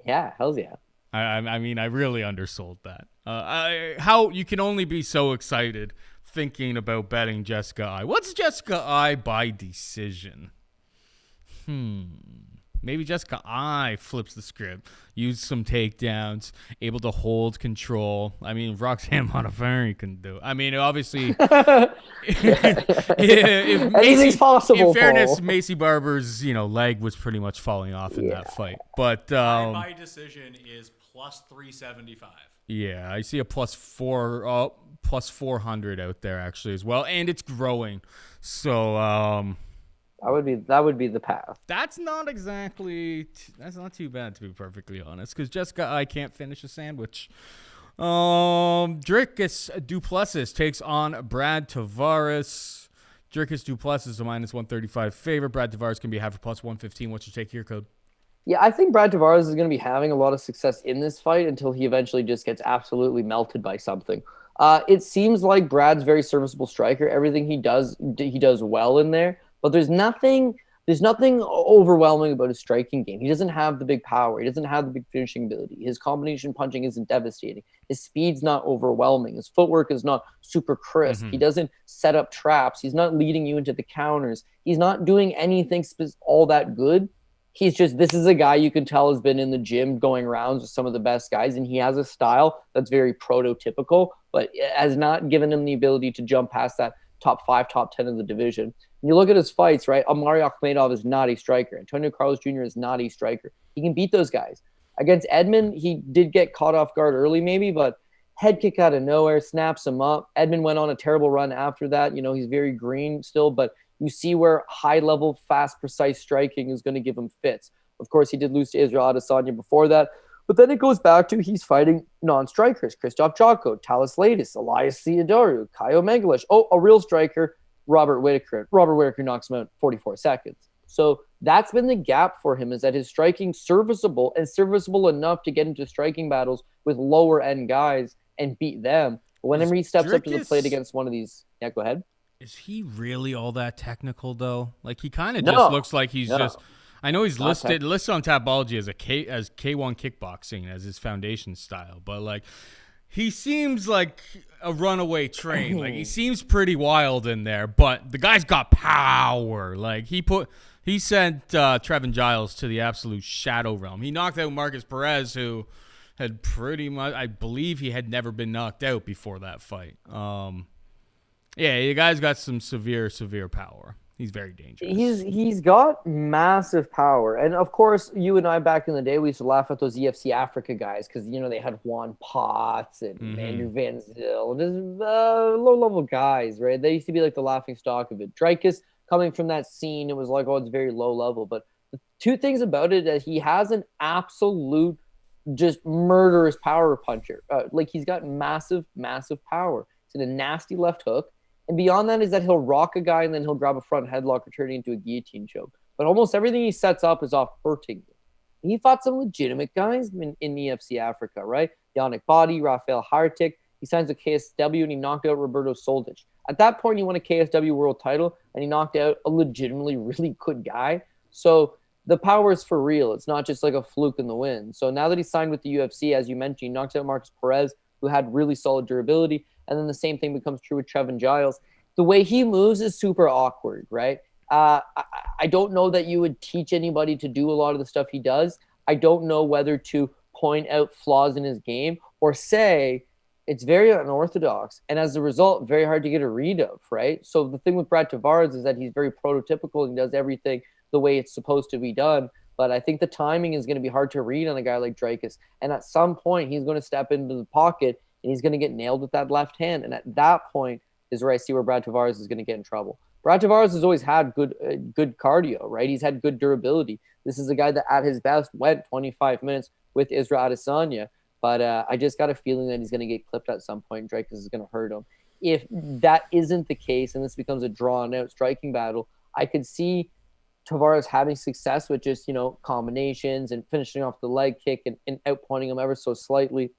Yeah, hells yeah. I mean, I really undersold that. How you can only be so excited thinking about betting Jessica Ai. What's Jessica Ai by decision? Maybe Jessica Ai flips the script, use some takedowns, able to hold control. I mean, Roxanne Modafferi can do it. I mean, obviously, anything's possible. In fairness, Paul. Maycee Barber's leg was pretty much falling off in that fight. But my decision is plus 375. Yeah, I see a plus 400 out there actually as well, and it's growing. So. That would be the path. That's not too bad, to be perfectly honest, because Jessica Ai can't finish a sandwich. Dricus du Plessis takes on Brad Tavares. Dricus du Plessis is a minus 135 favorite. Brad Tavares can be half a plus 115. What's your take here, Code? Yeah, I think Brad Tavares is going to be having a lot of success in this fight until he eventually just gets absolutely melted by something. It seems like Brad's very serviceable striker. Everything he does well in there. But there's nothing overwhelming about his striking game. He doesn't have the big power. He doesn't have the big finishing ability. His combination punching isn't devastating. His speed's not overwhelming. His footwork is not super crisp. Mm-hmm. He doesn't set up traps. He's not leading you into the counters. He's not doing anything all that good. This is a guy you can tell has been in the gym going rounds with some of the best guys, and he has a style that's very prototypical, but has not given him the ability to jump past that top 5, top 10 of the division. And you look at his fights, right? Omari Akhmedov is not a striker. Antonio Carlos Jr. is not a striker. He can beat those guys. Against Edmund, he did get caught off guard early maybe, but head kick out of nowhere, snaps him up. Edmund went on a terrible run after that. He's very green still, but you see where high-level, fast, precise striking is going to give him fits. Of course, he did lose to Israel Adesanya before that. But then it goes back to he's fighting non-strikers. Christoph Jotko, Talis Latis, Elias Theodoru, Kaio Megalish. Oh, a real striker, Robert Whittaker. Robert Whittaker knocks him out in 44 seconds. So that's been the gap for him, is that his striking serviceable and serviceable enough to get into striking battles with lower-end guys and beat them. But whenever he steps up to the plate against one of these... Yeah, go ahead. Is he really all that technical though? Like he kind of just looks like he's just. I know he's listed on Tapology as K1 kickboxing as his foundation style, but like he seems like a runaway train. Like he seems pretty wild in there, but the guy's got power. Like he sent Trevin Giles to the absolute shadow realm. He knocked out Marcus Perez, who had pretty much, I believe, he had never been knocked out before that fight. Yeah, the guy's got some severe power. He's very dangerous. He's got massive power. And, of course, you and I back in the day, we used to laugh at those UFC Africa guys because, they had Juan Potts and Andrew Van Zyl. And low-level guys, right? They used to be like the laughing stock of it. Dricus, coming from that scene, it was like, oh, it's very low level. But the two things about it is he has an absolute just murderous power puncher. Like, he's got massive power. It's a nasty left hook. And beyond that is that he'll rock a guy and then he'll grab a front headlock or turn it into a guillotine choke. But almost everything he sets up is off hurting you. He fought some legitimate guys in UFC Africa, right? Yannick Body, Rafael Hartic. He signs a KSW and he knocked out Roberto Soldic. At that point, he won a KSW world title and he knocked out a legitimately really good guy. So the power is for real. It's not just like a fluke in the wind. So now that he's signed with the UFC, as you mentioned, he knocks out Marcus Perez, who had really solid durability. And then the same thing becomes true with Trevin Giles. The way he moves is super awkward, right? I don't know that you would teach anybody to do a lot of the stuff he does. I don't know whether to point out flaws in his game or say it's very unorthodox. And as a result, very hard to get a read of, right? So the thing with Brad Tavares is that he's very prototypical and does everything the way it's supposed to be done. But I think the timing is going to be hard to read on a guy like Dricus. And at some point, he's going to step into the pocket and he's going to get nailed with that left hand. And at that point is where I see where Brad Tavares is going to get in trouble. Brad Tavares has always had good cardio, right? He's had good durability. This is a guy that at his best went 25 minutes with Israel Adesanya. But I just got a feeling that he's going to get clipped at some point. Dricus is going to hurt him. If that isn't the case and this becomes a drawn-out striking battle, I could see Tavares having success with just, combinations and finishing off the leg kick and outpointing him ever so slightly.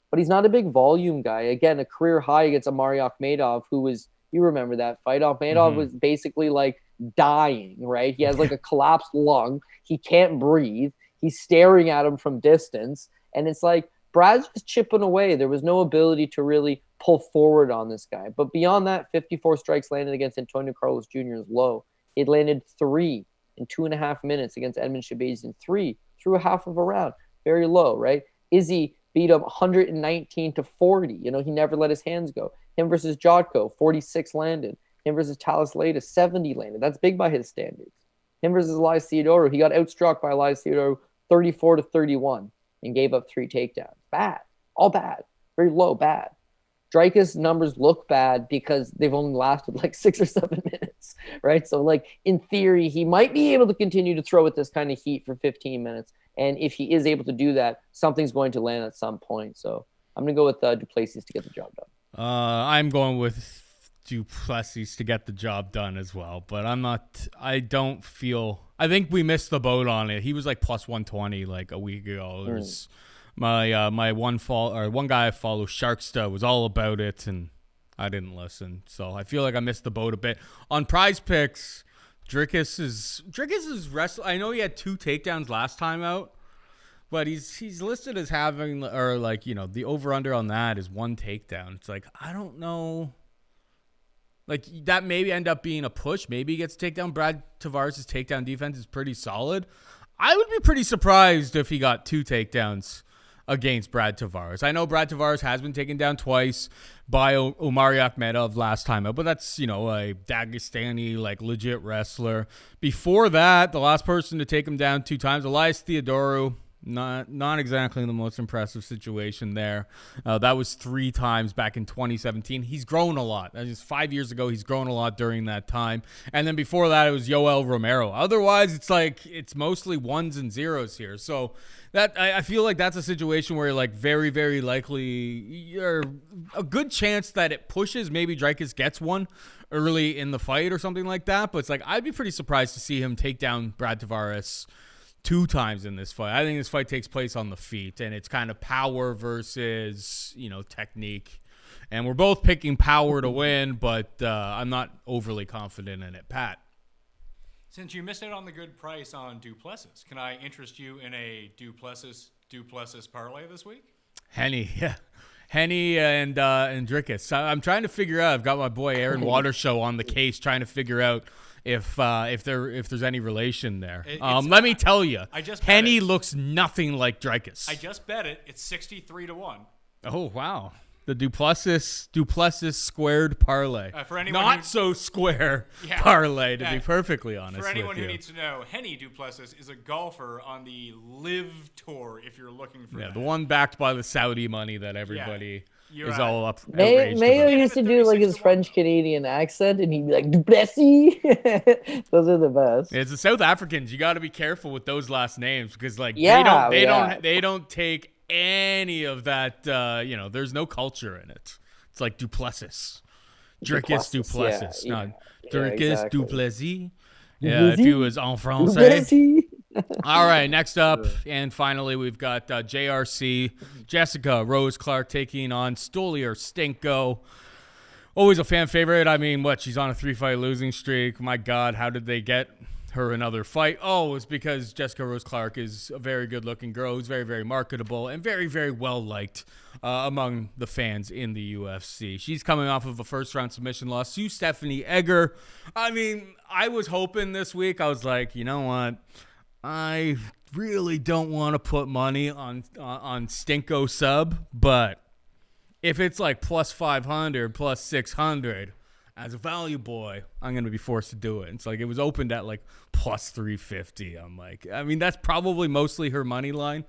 But he's not a big volume guy. Again, a career high against Omari Akhmedov, who was, you remember that fight. Akhmedov was basically like dying, right? He has like a collapsed lung. He can't breathe. He's staring at him from distance. And it's like, Brad's just chipping away. There was no ability to really pull forward on this guy. But beyond that, 54 strikes landed against Antonio Carlos Jr. is low. It landed 3 in 2.5 minutes against Edmund Shabazian. 3 through a half of a round. Very low, right? Izzy beat him 119-40. He never let his hands go. Him versus Jotko, 46 landed. Him versus Talis Latis, 70 landed. That's big by his standards. Him versus Elias Theodoru, he got outstruck by Elias Theodoru 34-31 and gave up 3 takedowns. Bad. All bad. Very low, bad. Dricus numbers look bad because they've only lasted like 6 or 7 minutes, right? So, like, in theory, he might be able to continue to throw with this kind of heat for 15 minutes. And if he is able to do that, something's going to land at some point. So I'm going to go with Duplessis to get the job done. I'm going with Duplessis to get the job done as well. But I think we missed the boat on it. He was like plus 120 like a week ago. There's my one guy I follow, Sharksta, was all about it, and I didn't listen. So I feel like I missed the boat a bit. On Prize Picks, Dricus is wrestling. I know he had 2 takedowns last time out, but he's listed as having, or like, the over-under on that is 1 takedown. It's like, I don't know. Like, that maybe end up being a push. Maybe he gets a takedown. Brad Tavares' takedown defense is pretty solid. I would be pretty surprised if he got 2 takedowns against Brad Tavares. I know Brad Tavares has been taken down twice by Omari Akhmedov last time out, but that's, a Dagestani, legit wrestler. Before that, the last person to take him down 2 times, Elias Theodorou. Not exactly the most impressive situation there. That was 3 times back in 2017. He's grown a lot. That is 5 years ago. He's grown a lot during that time. And then before that, it was Yoel Romero. Otherwise, it's mostly 1s and 0s here. So that I feel like that's a situation where very, very likely you're a good chance that it pushes. Maybe Dricus gets one early in the fight or something like that. But it's I'd be pretty surprised to see him take down Brad Tavares 2 times in this fight. I think this fight takes place on the feet, and it's kind of power versus, technique. And we're both picking power to win, but I'm not overly confident in it. Pat? Since you missed out on the good price on Duplessis, can I interest you in a Duplessis parlay this week? Henny, yeah. Henny and Dricus. I'm trying to figure out. I've got my boy Aaron Watershow on the case trying to figure out if there's any relation there. Let me tell you, Henny looks nothing like Dricus. I just bet it. It's 63-1. Oh, wow. The Duplessis squared parlay. For anyone Not so square parlay, to be perfectly honest with you. For anyone who needs to know, Henny Duplessis is a golfer on the Live Tour, if you're looking for that. The one backed by the Saudi money that everybody is all up. Mayo used to do his French-Canadian accent, and he'd be like, Duplessis. Those are the best. It's the South Africans. You got to be careful with those last names because they don't take any of that. There's no culture in it. It's like Duplessis, Dricus Duplessis, Dricus Duplessis. Yeah, if he was en français. All right, next up, and finally, we've got JRC, Jessica Rose Clark taking on Stoliarenko. Always a fan favorite. I mean, she's on a 3-fight losing streak. My God, how did they get her another fight? Oh, it's because Jessica Rose Clark is a very good-looking girl who's very, very marketable and very, very well-liked among the fans in the UFC. She's coming off of a first-round submission loss to Stephanie Egger. I mean, I was hoping this week, I was like, you know what? I really don't want to put money on Stinko sub, but if it's plus 500, plus 600, as a value boy, I'm going to be forced to do it. It's it was opened at plus 350. I'm that's probably mostly her money line.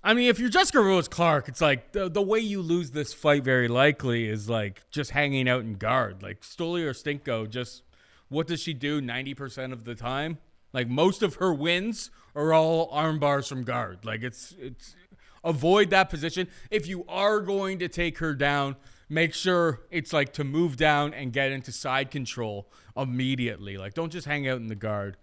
I mean, if you're Jessica Rose Clark, it's the way you lose this fight very likely is just hanging out in guard. Stoliarenko, just what does she do 90% of the time? Most of her wins are all arm bars from guard. It's avoid that position. If you are going to take her down, make sure it's to move down and get into side control immediately. Don't just hang out in the guard.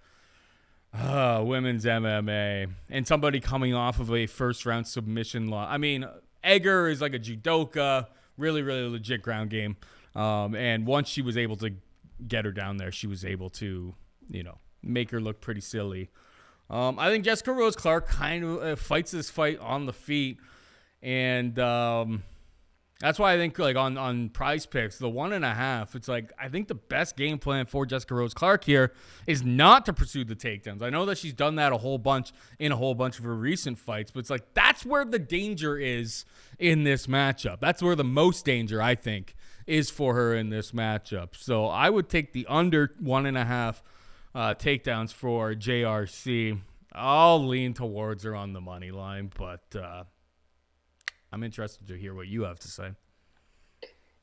Women's MMA. And somebody coming off of a first-round submission loss. I mean, Egger is a judoka, really, really legit ground game. And once she was able to get her down there, she was able to, make her look pretty silly. I think Jessica Rose Clark kind of fights this fight on the feet. And that's why I think on Prize Picks, the 1.5, it's I think the best game plan for Jessica Rose Clark here is not to pursue the takedowns. I know that she's done that a whole bunch of her recent fights, but it's that's where the danger is in this matchup. That's where the most danger, I think, is for her in this matchup. So I would take the under 1.5 takedowns for JRC. I'll lean towards her on the money line, but I'm interested to hear what you have to say.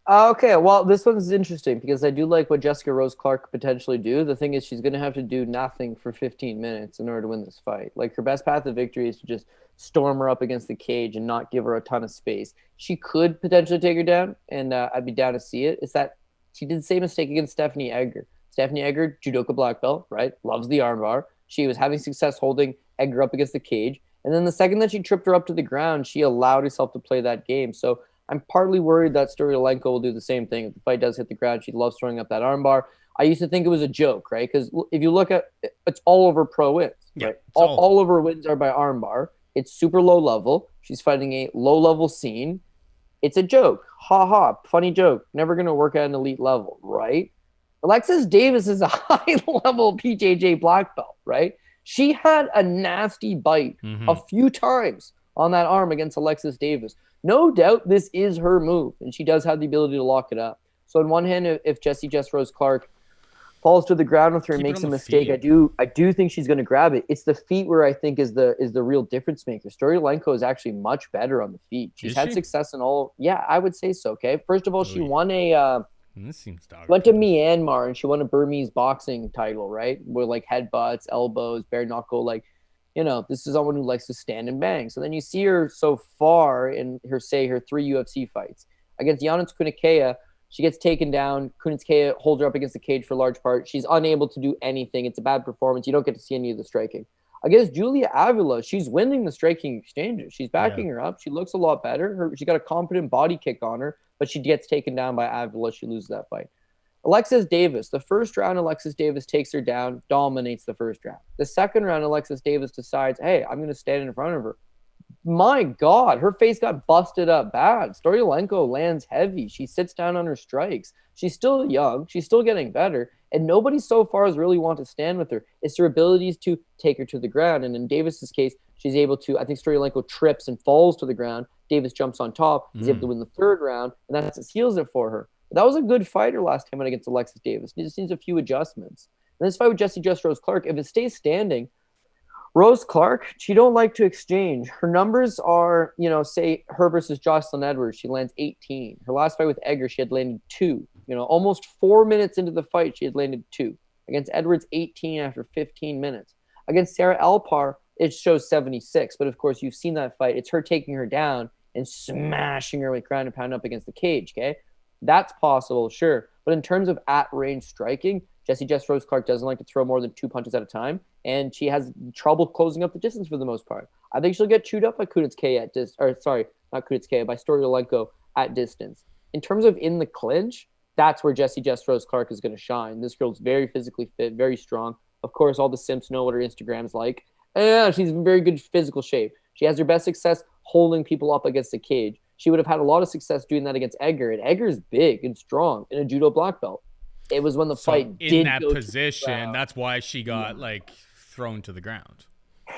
Okay, well, this one's interesting because I do like what Jessica Rose Clark could potentially do. The thing is, she's going to have to do nothing for 15 minutes in order to win this fight. Her best path to victory is to just storm her up against the cage and not give her a ton of space. She could potentially take her down, and I'd be down to see it. It's that she did the same mistake against Stephanie Egger. Stephanie Egger, judoka black belt, right? Loves the armbar. She was having success holding Egger up against the cage. And then the second that she tripped her up to the ground, she allowed herself to play that game. So I'm partly worried that Stoliarenko will do the same thing. If the fight does hit the ground, she loves throwing up that armbar. I used to think it was a joke, right? Because if you look at it's all over pro wins, right? All over wins are by armbar. It's super low level. She's fighting a low level scene. It's a joke. Ha ha. Funny joke. Never going to work at an elite level, right? Alexis Davis is a high-level PJJ black belt, right? She had a nasty bite a few times on that arm against Alexis Davis. No doubt this is her move, and she does have the ability to lock it up. So on one hand, if Jessie Jess Rose Clark falls to the ground with her and makes a mistake, I do think she's going to grab it. It's the feet where I think is the real difference maker. Stoliarenko is actually much better on the feet. She's had success in all. Yeah, I would say so. Okay, first of all, she won this seems dog. Went to Myanmar and she won a Burmese boxing title, right? Where like headbutts, elbows, bare knuckle, like, this is someone who likes to stand and bang. So then you see her so far in her 3 UFC fights. Against Giannis Kunitskaya, she gets taken down. Kunitskaya holds her up against the cage for a large part. She's unable to do anything. It's a bad performance. You don't get to see any of the striking. Against Julija Avila, she's winning the striking exchanges. She's backing her up. She looks a lot better. She got a competent body kick on her, but she gets taken down by Avila. She loses that fight. Alexis Davis, the first round, Alexis Davis takes her down, dominates the first round. The second round, Alexis Davis decides, hey, I'm going to stand in front of her. My God, her face got busted up bad. Stoliarenko lands heavy. She sits down on her strikes. She's still young. She's still getting better. And nobody so far has really wanted to stand with her. It's her abilities to take her to the ground. And in Davis's case, she's able to, I think Stoliarenko trips and falls to the ground. Davis jumps on top. He's able to win the third round. And that seals it for her. That was a good fighter last time out against Alexis Davis. He just needs a few adjustments. And this fight with Jessie Jess Rose Clark, if it stays standing, Rose Clark, she don't like to exchange. Her numbers are, say her versus Jocelyn Edwards, she lands 18. Her last fight with Egger, she had landed 2. Almost 4 minutes into the fight, she had landed 2. Against Edwards, 18 after 15 minutes. Against Sarah Alpar, it shows 76. But of course, you've seen that fight. It's her taking her down and smashing her with ground and pound up against the cage, okay? That's possible, sure. But in terms of at-range striking, Jessie Jess Rose Clark doesn't like to throw more than 2 punches at a time, and she has trouble closing up the distance for the most part. I think she'll get chewed up by Kunitskaya by Stoliarenko at distance. In terms of in the clinch, that's where Jessie Jess Rose Clark is going to shine. This girl's very physically fit, very strong. Of course, all the simps know what her Instagram's like. Yeah, she's in very good physical shape. She has her best success holding people up against the cage. She would have had a lot of success doing that against Egger, and Egger's big and strong in a judo black belt. It was when the fight did in that position. That's why she got thrown to the ground.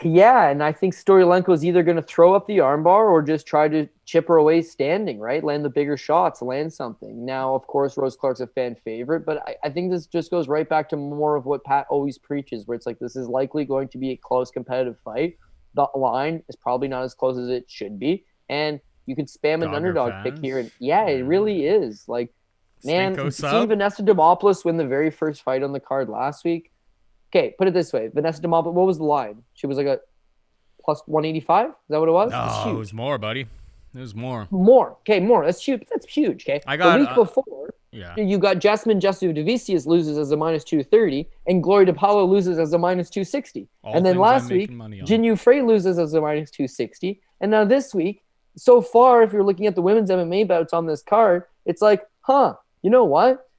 Yeah, and I think Stoliarenko is either going to throw up the armbar or just try to chip her away standing, right? Land the bigger shots, land something. Now, of course, Rose Clark's a fan favorite, but I think this just goes right back to more of what Pat always preaches, where it's like this is likely going to be a close competitive fight. The line is probably not as close as it should be, and you can spam an underdog pick here. And it really is. Like, man, seeing Vanessa Demopoulos win the very first fight on the card last week. Okay, put it this way. Vanessa Demopoulos, what was the line? She was like a plus 185? Is that what it was? No, it was more, buddy. It was more. More. Okay, more. That's huge. That's huge, okay? The week before, you got Jasmine Jasudavicius loses as a minus 230, and Gloria DePaulo loses as a minus 260. And then last week, Jinyu Frey loses as a minus 260. And now this week, so far, if you're looking at the women's MMA bouts on this card, it's like, you know what?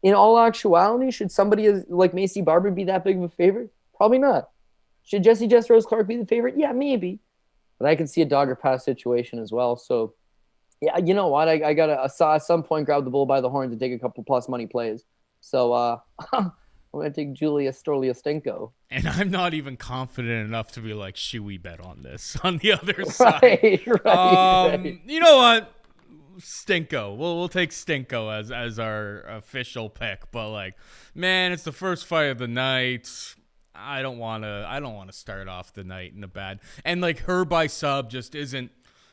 In all actuality, should somebody like Maycee Barber be that big of a favorite? Probably not. Should Jessie Jess Rose Clark be the favorite? Yeah, maybe. But I can see a dog or pass situation as well. So, yeah, you know what? I got to, at some point, grab the bull by the horns and take a couple plus money plays. So, I'm going to take Julia Stoliarenko. And I'm not even confident enough to be like, should we bet on this on the other side? Right. You know what? Stinko. We'll take Stinko as our official pick. But man, it's the first fight of the night. I don't want to start off the night in a bad. And her by sub just isn't.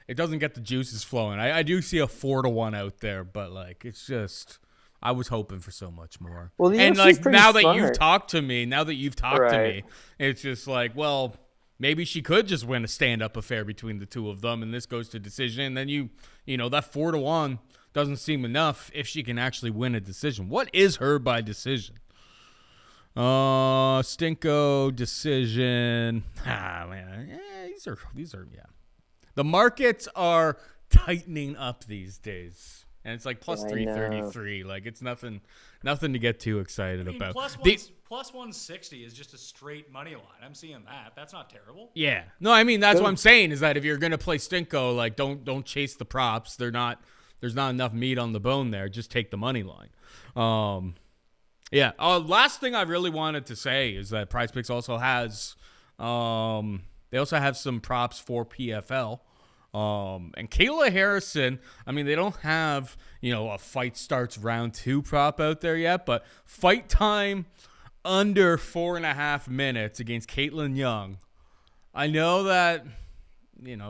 It doesn't get the juices flowing. I do see a 4-1 out there, but it's just. I was hoping for so much more. Well, and now that you've talked to me, it's just well, maybe she could just win a stand-up affair between the two of them, and this goes to decision. And then you know that 4-1 doesn't seem enough if she can actually win a decision. What is her by decision? Stinko decision. Man, these are. The markets are tightening up these days. And it's plus 333. It's nothing to get too excited about. Plus 160 is just a straight money line. I'm seeing that. That's not terrible. Yeah. No, I mean, that's what I'm saying is that if you're going to play Stinko, don't chase the props. There's not enough meat on the bone there. Just take the money line. Yeah. Last thing I really wanted to say is that PrizePicks also has, they also have some props for PFL. And Kayla Harrison, I mean, they don't have, a fight starts round 2 prop out there yet, but fight time under 4.5 minutes against Caitlin Young. I know that,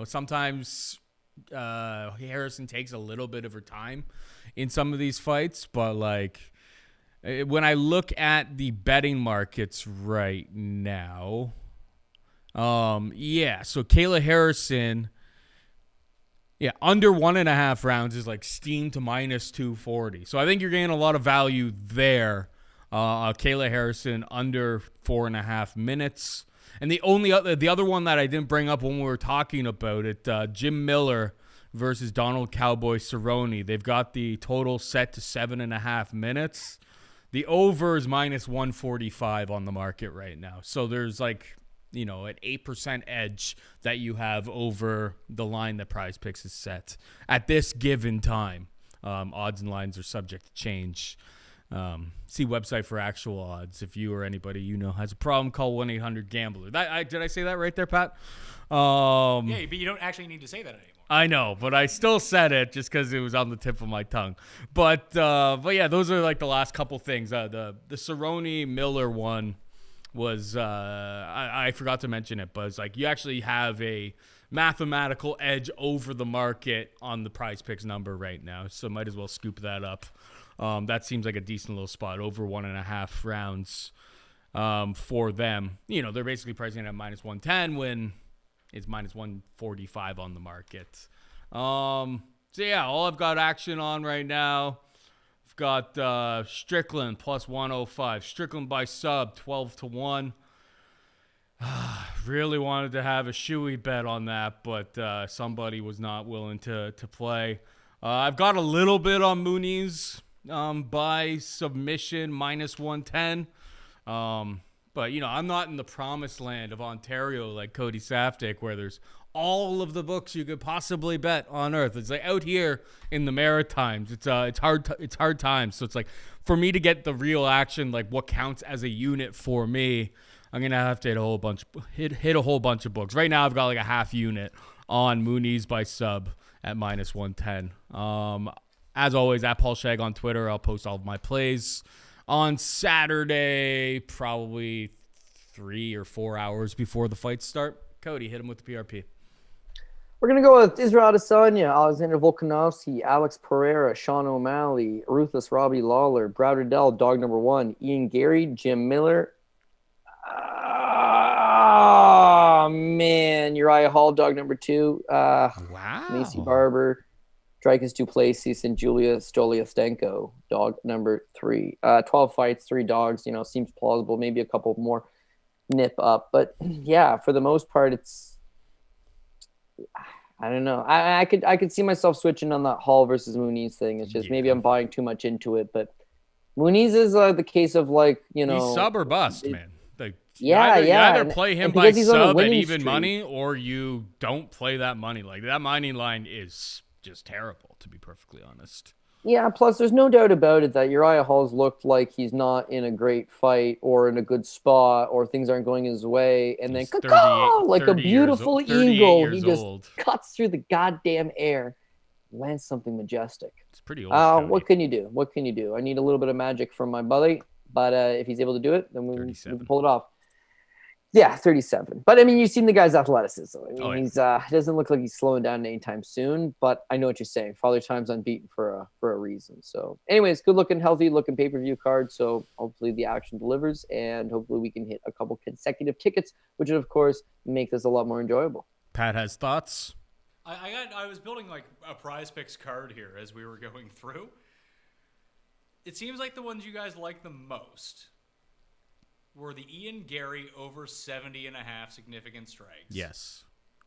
sometimes Harrison takes a little bit of her time in some of these fights, but when I look at the betting markets right now, so Kayla Harrison, under 1.5 rounds is steam to minus 240. So I think you're getting a lot of value there. Kayla Harrison under 4.5 minutes. And the other one that I didn't bring up when we were talking about it, Jim Miller versus Donald Cowboy Cerrone. They've got the total set to 7.5 minutes. The over is minus 145 on the market right now. So there's an 8% edge that you have over the line that PrizePicks is set at this given time. Odds and lines are subject to change. See website for actual odds. If you or anybody has a problem, call 1-800-GAMBLER. Did I say that right there, Pat? Yeah, but you don't actually need to say that anymore. I know, but I still said it just because it was on the tip of my tongue. But yeah, those are the last couple things. The Cerrone Miller one was I forgot to mention it, but it's you actually have a mathematical edge over the market on the PrizePicks number right now, so might as well scoop that up. That seems like a decent little spot, over 1.5 rounds for them. They're basically pricing it at minus 110 when it's minus 145 on the market. So yeah, all I've got action on right now. I've got Strickland plus 105. Strickland by sub 12-1. Really wanted to have a shoey bet on that, but somebody was not willing to play. I've got a little bit on Muniz by submission minus 110. But, I'm not in the promised land of Ontario like Cody Saftic, where there's all of the books you could possibly bet on earth. It's out here in the Maritimes. It's hard times. So it's for me to get the real action, what counts as a unit for me, I'm gonna have to hit a whole bunch of books. Right now, I've got a half unit on Muniz by sub at minus 110. As always, at Paul Shag on Twitter, I'll post all of my plays on Saturday, probably 3 or 4 hours before the fights start. Cody, hit him with the PRP. We're going to go with Israel Adesanya, Alexander Volkanovski, Alex Pereira, Sean O'Malley, Ruthless Robbie Lawler, Brad Riddell, dog number 1, Ian Garry, Jim Miller. Oh, man. Uriah Hall, dog number 2. Wow. Maycee Barber, Dricus du Plessis, and Julija Stoliarenko, dog number 3. 12 fights, 3 dogs, seems plausible. Maybe a couple more nip up. But, yeah, for the most part, it's – I don't know. I could see myself switching on that Hall versus Muniz thing. It's just maybe I'm buying too much into it. But Muniz is the case of he's sub or bust, man. You either play him by sub at even money, or you don't play that money. That money line is just terrible, to be perfectly honest. Yeah, plus there's no doubt about it that Uriah Hall's looked like he's not in a great fight or in a good spot or things aren't going his way. And then, like a beautiful eagle, he just cuts through the goddamn air, lands something majestic. It's pretty old. What can you do? What can you do? I need a little bit of magic from my buddy, but if he's able to do it, then we can pull it off. Yeah, 37. But, you've seen the guy's athleticism. He doesn't look like he's slowing down anytime soon, but I know what you're saying. Father Time's unbeaten for a reason. So, anyways, good-looking, healthy-looking pay-per-view card. So, hopefully the action delivers, and hopefully we can hit a couple consecutive tickets, which would, of course, make this a lot more enjoyable. Pat has thoughts? I was building, a PrizePicks card here as we were going through. It seems like the ones you guys like the most were the Ian Garry over 70.5 significant strikes. Yes.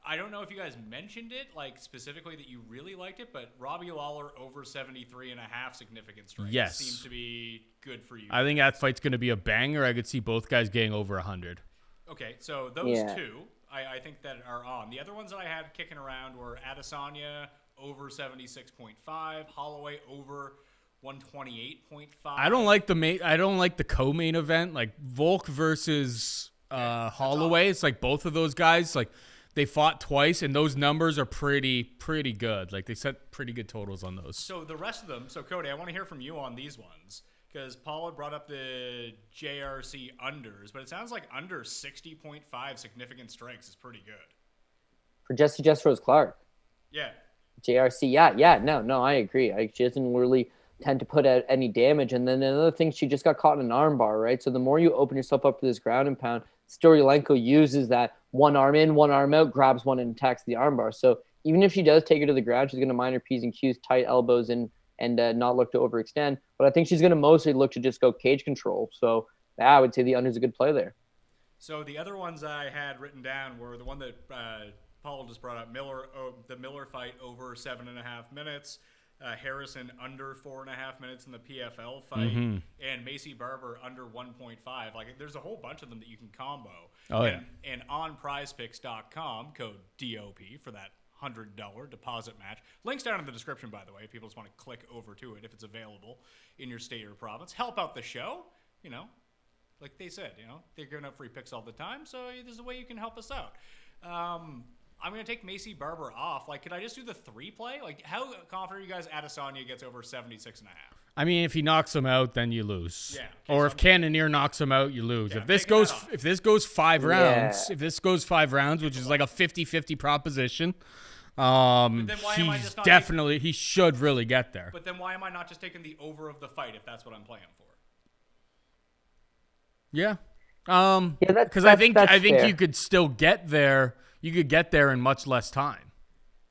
I don't know if you guys mentioned it, specifically that you really liked it, but Robbie Lawler over 73.5 significant strikes seems to be good for you. I think that fight's going to be a banger. I could see both guys getting over 100. Okay, so those two, I think that are on. The other ones that I had kicking around were Adesanya over 76.5, Holloway over 128.5. I don't like the co-main event, like Volk versus Holloway. It's like both of those guys, like they fought twice, and those numbers are pretty good. Like they set pretty good totals on those. So the rest of them. So Cody, I want to hear from you on these ones because Paul had brought up the JRC unders, but it sounds like under 60.5 significant strikes is pretty good. For Jesse Rose Clark. Yeah. JRC, yeah, no, I agree. She doesn't really tend to put out any damage. And then another thing, she just got caught in an arm bar, right? So the more you open yourself up to this ground and pound, Stoliarenko uses that one arm in, one arm out, grabs one and attacks the arm bar. So even if she does take her to the ground, she's going to mind her P's and Q's, tight elbows, and not look to overextend. But I think she's going to mostly look to just go cage control. So yeah, I would say the under is a good play there. So the other ones I had written down were the one that Paul just brought up, the Miller fight over 7.5 minutes, Harrison under 4.5 minutes in the PFL fight, and Maycee Barber under 1.5. Like, there's a whole bunch of them that you can combo. Oh, yeah. And on prizepicks.com, code DOP for that $100 deposit match. Links down in the description, by the way, if people just want to click over to it if it's available in your state or province. Help out the show, like they said, they're giving out free picks all the time, so there's a way you can help us out. I'm going to take Maycee Barber off. Like, could I just do the 3 play? Like, how confident are you guys Adesanya gets over 76.5? I mean, if he knocks him out, then you lose. Yeah. Or if Cannonier knocks him out, you lose. Yeah, if this goes 5 rounds, which is like a 50-50 proposition, he should really get there. But then why am I not just taking the over of the fight if that's what I'm playing for? Yeah. Yeah, because I think fair. you could still get there. You could get there in much less time.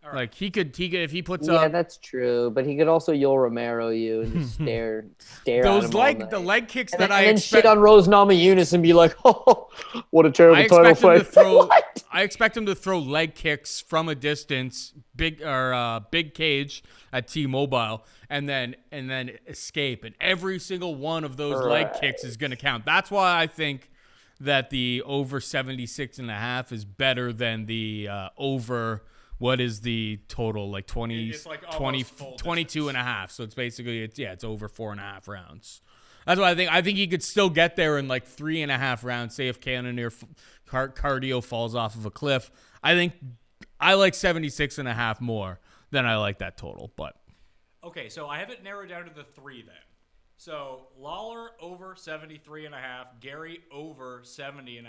All right. Like he could if he puts Yeah, up. that's true. But he could also Yoel Romero you and just stare Those at him the leg kicks that and then shit on Rose Namajunas and be like, oh, what a terrible title fight. I expect him to throw leg kicks from a distance, big cage at T-Mobile, and then escape. And every single one of those leg kicks is going to count. That's why I think that the over 76.5 is better than the over. What is the total? Like 20, it's like 22 and a half. So it's basically, it's over 4.5 rounds. That's what I think. I think he could still get there in like 3.5 rounds. Say if Cannonier cardio falls off of a cliff. I think I like 76.5 more than I like that total. But okay, so I have it narrowed down to the 3 then. So Lawler over 73.5, Garry over 70.5,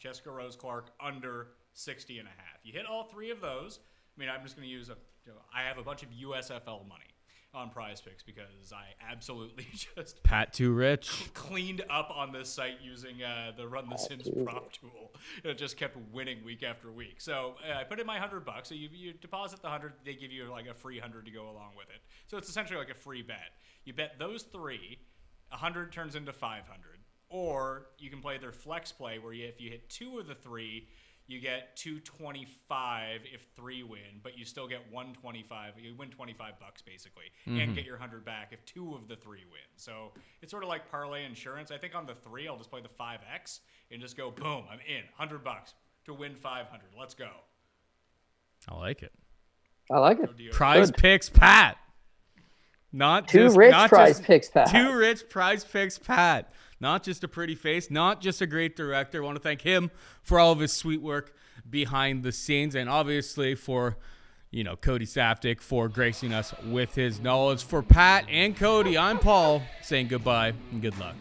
Jessica Rose Clark under 60.5. You hit all 3 of those. I mean, I'm just going to use I have a bunch of USFL money on Prize Picks because I absolutely just Pat Too Rich cleaned up on this site using the Run the Sims prop tool. It just kept winning week after week. So I put in my $100. So you deposit the 100, they give you like a free 100 to go along with it. So it's essentially like a free bet. You bet those 3, 100 turns into 500. Or you can play their flex play where if you hit 2 of the 3, you get 225 if 3 win, but you still get 125. You win $25 basically, and get your 100 back if 2 of the 3 win. So it's sort of like parlay insurance. I think on the 3, I'll just play the 5x and just go boom. I'm in $100 to win 500. Let's go. I like it. Prize Picks Pat. Two rich Prize Picks Pat. Not just a pretty face, not just a great director. I want to thank him for all of his sweet work behind the scenes, and obviously for, Cody Saftic for gracing us with his knowledge. For Pat and Cody, I'm Paul saying goodbye and good luck.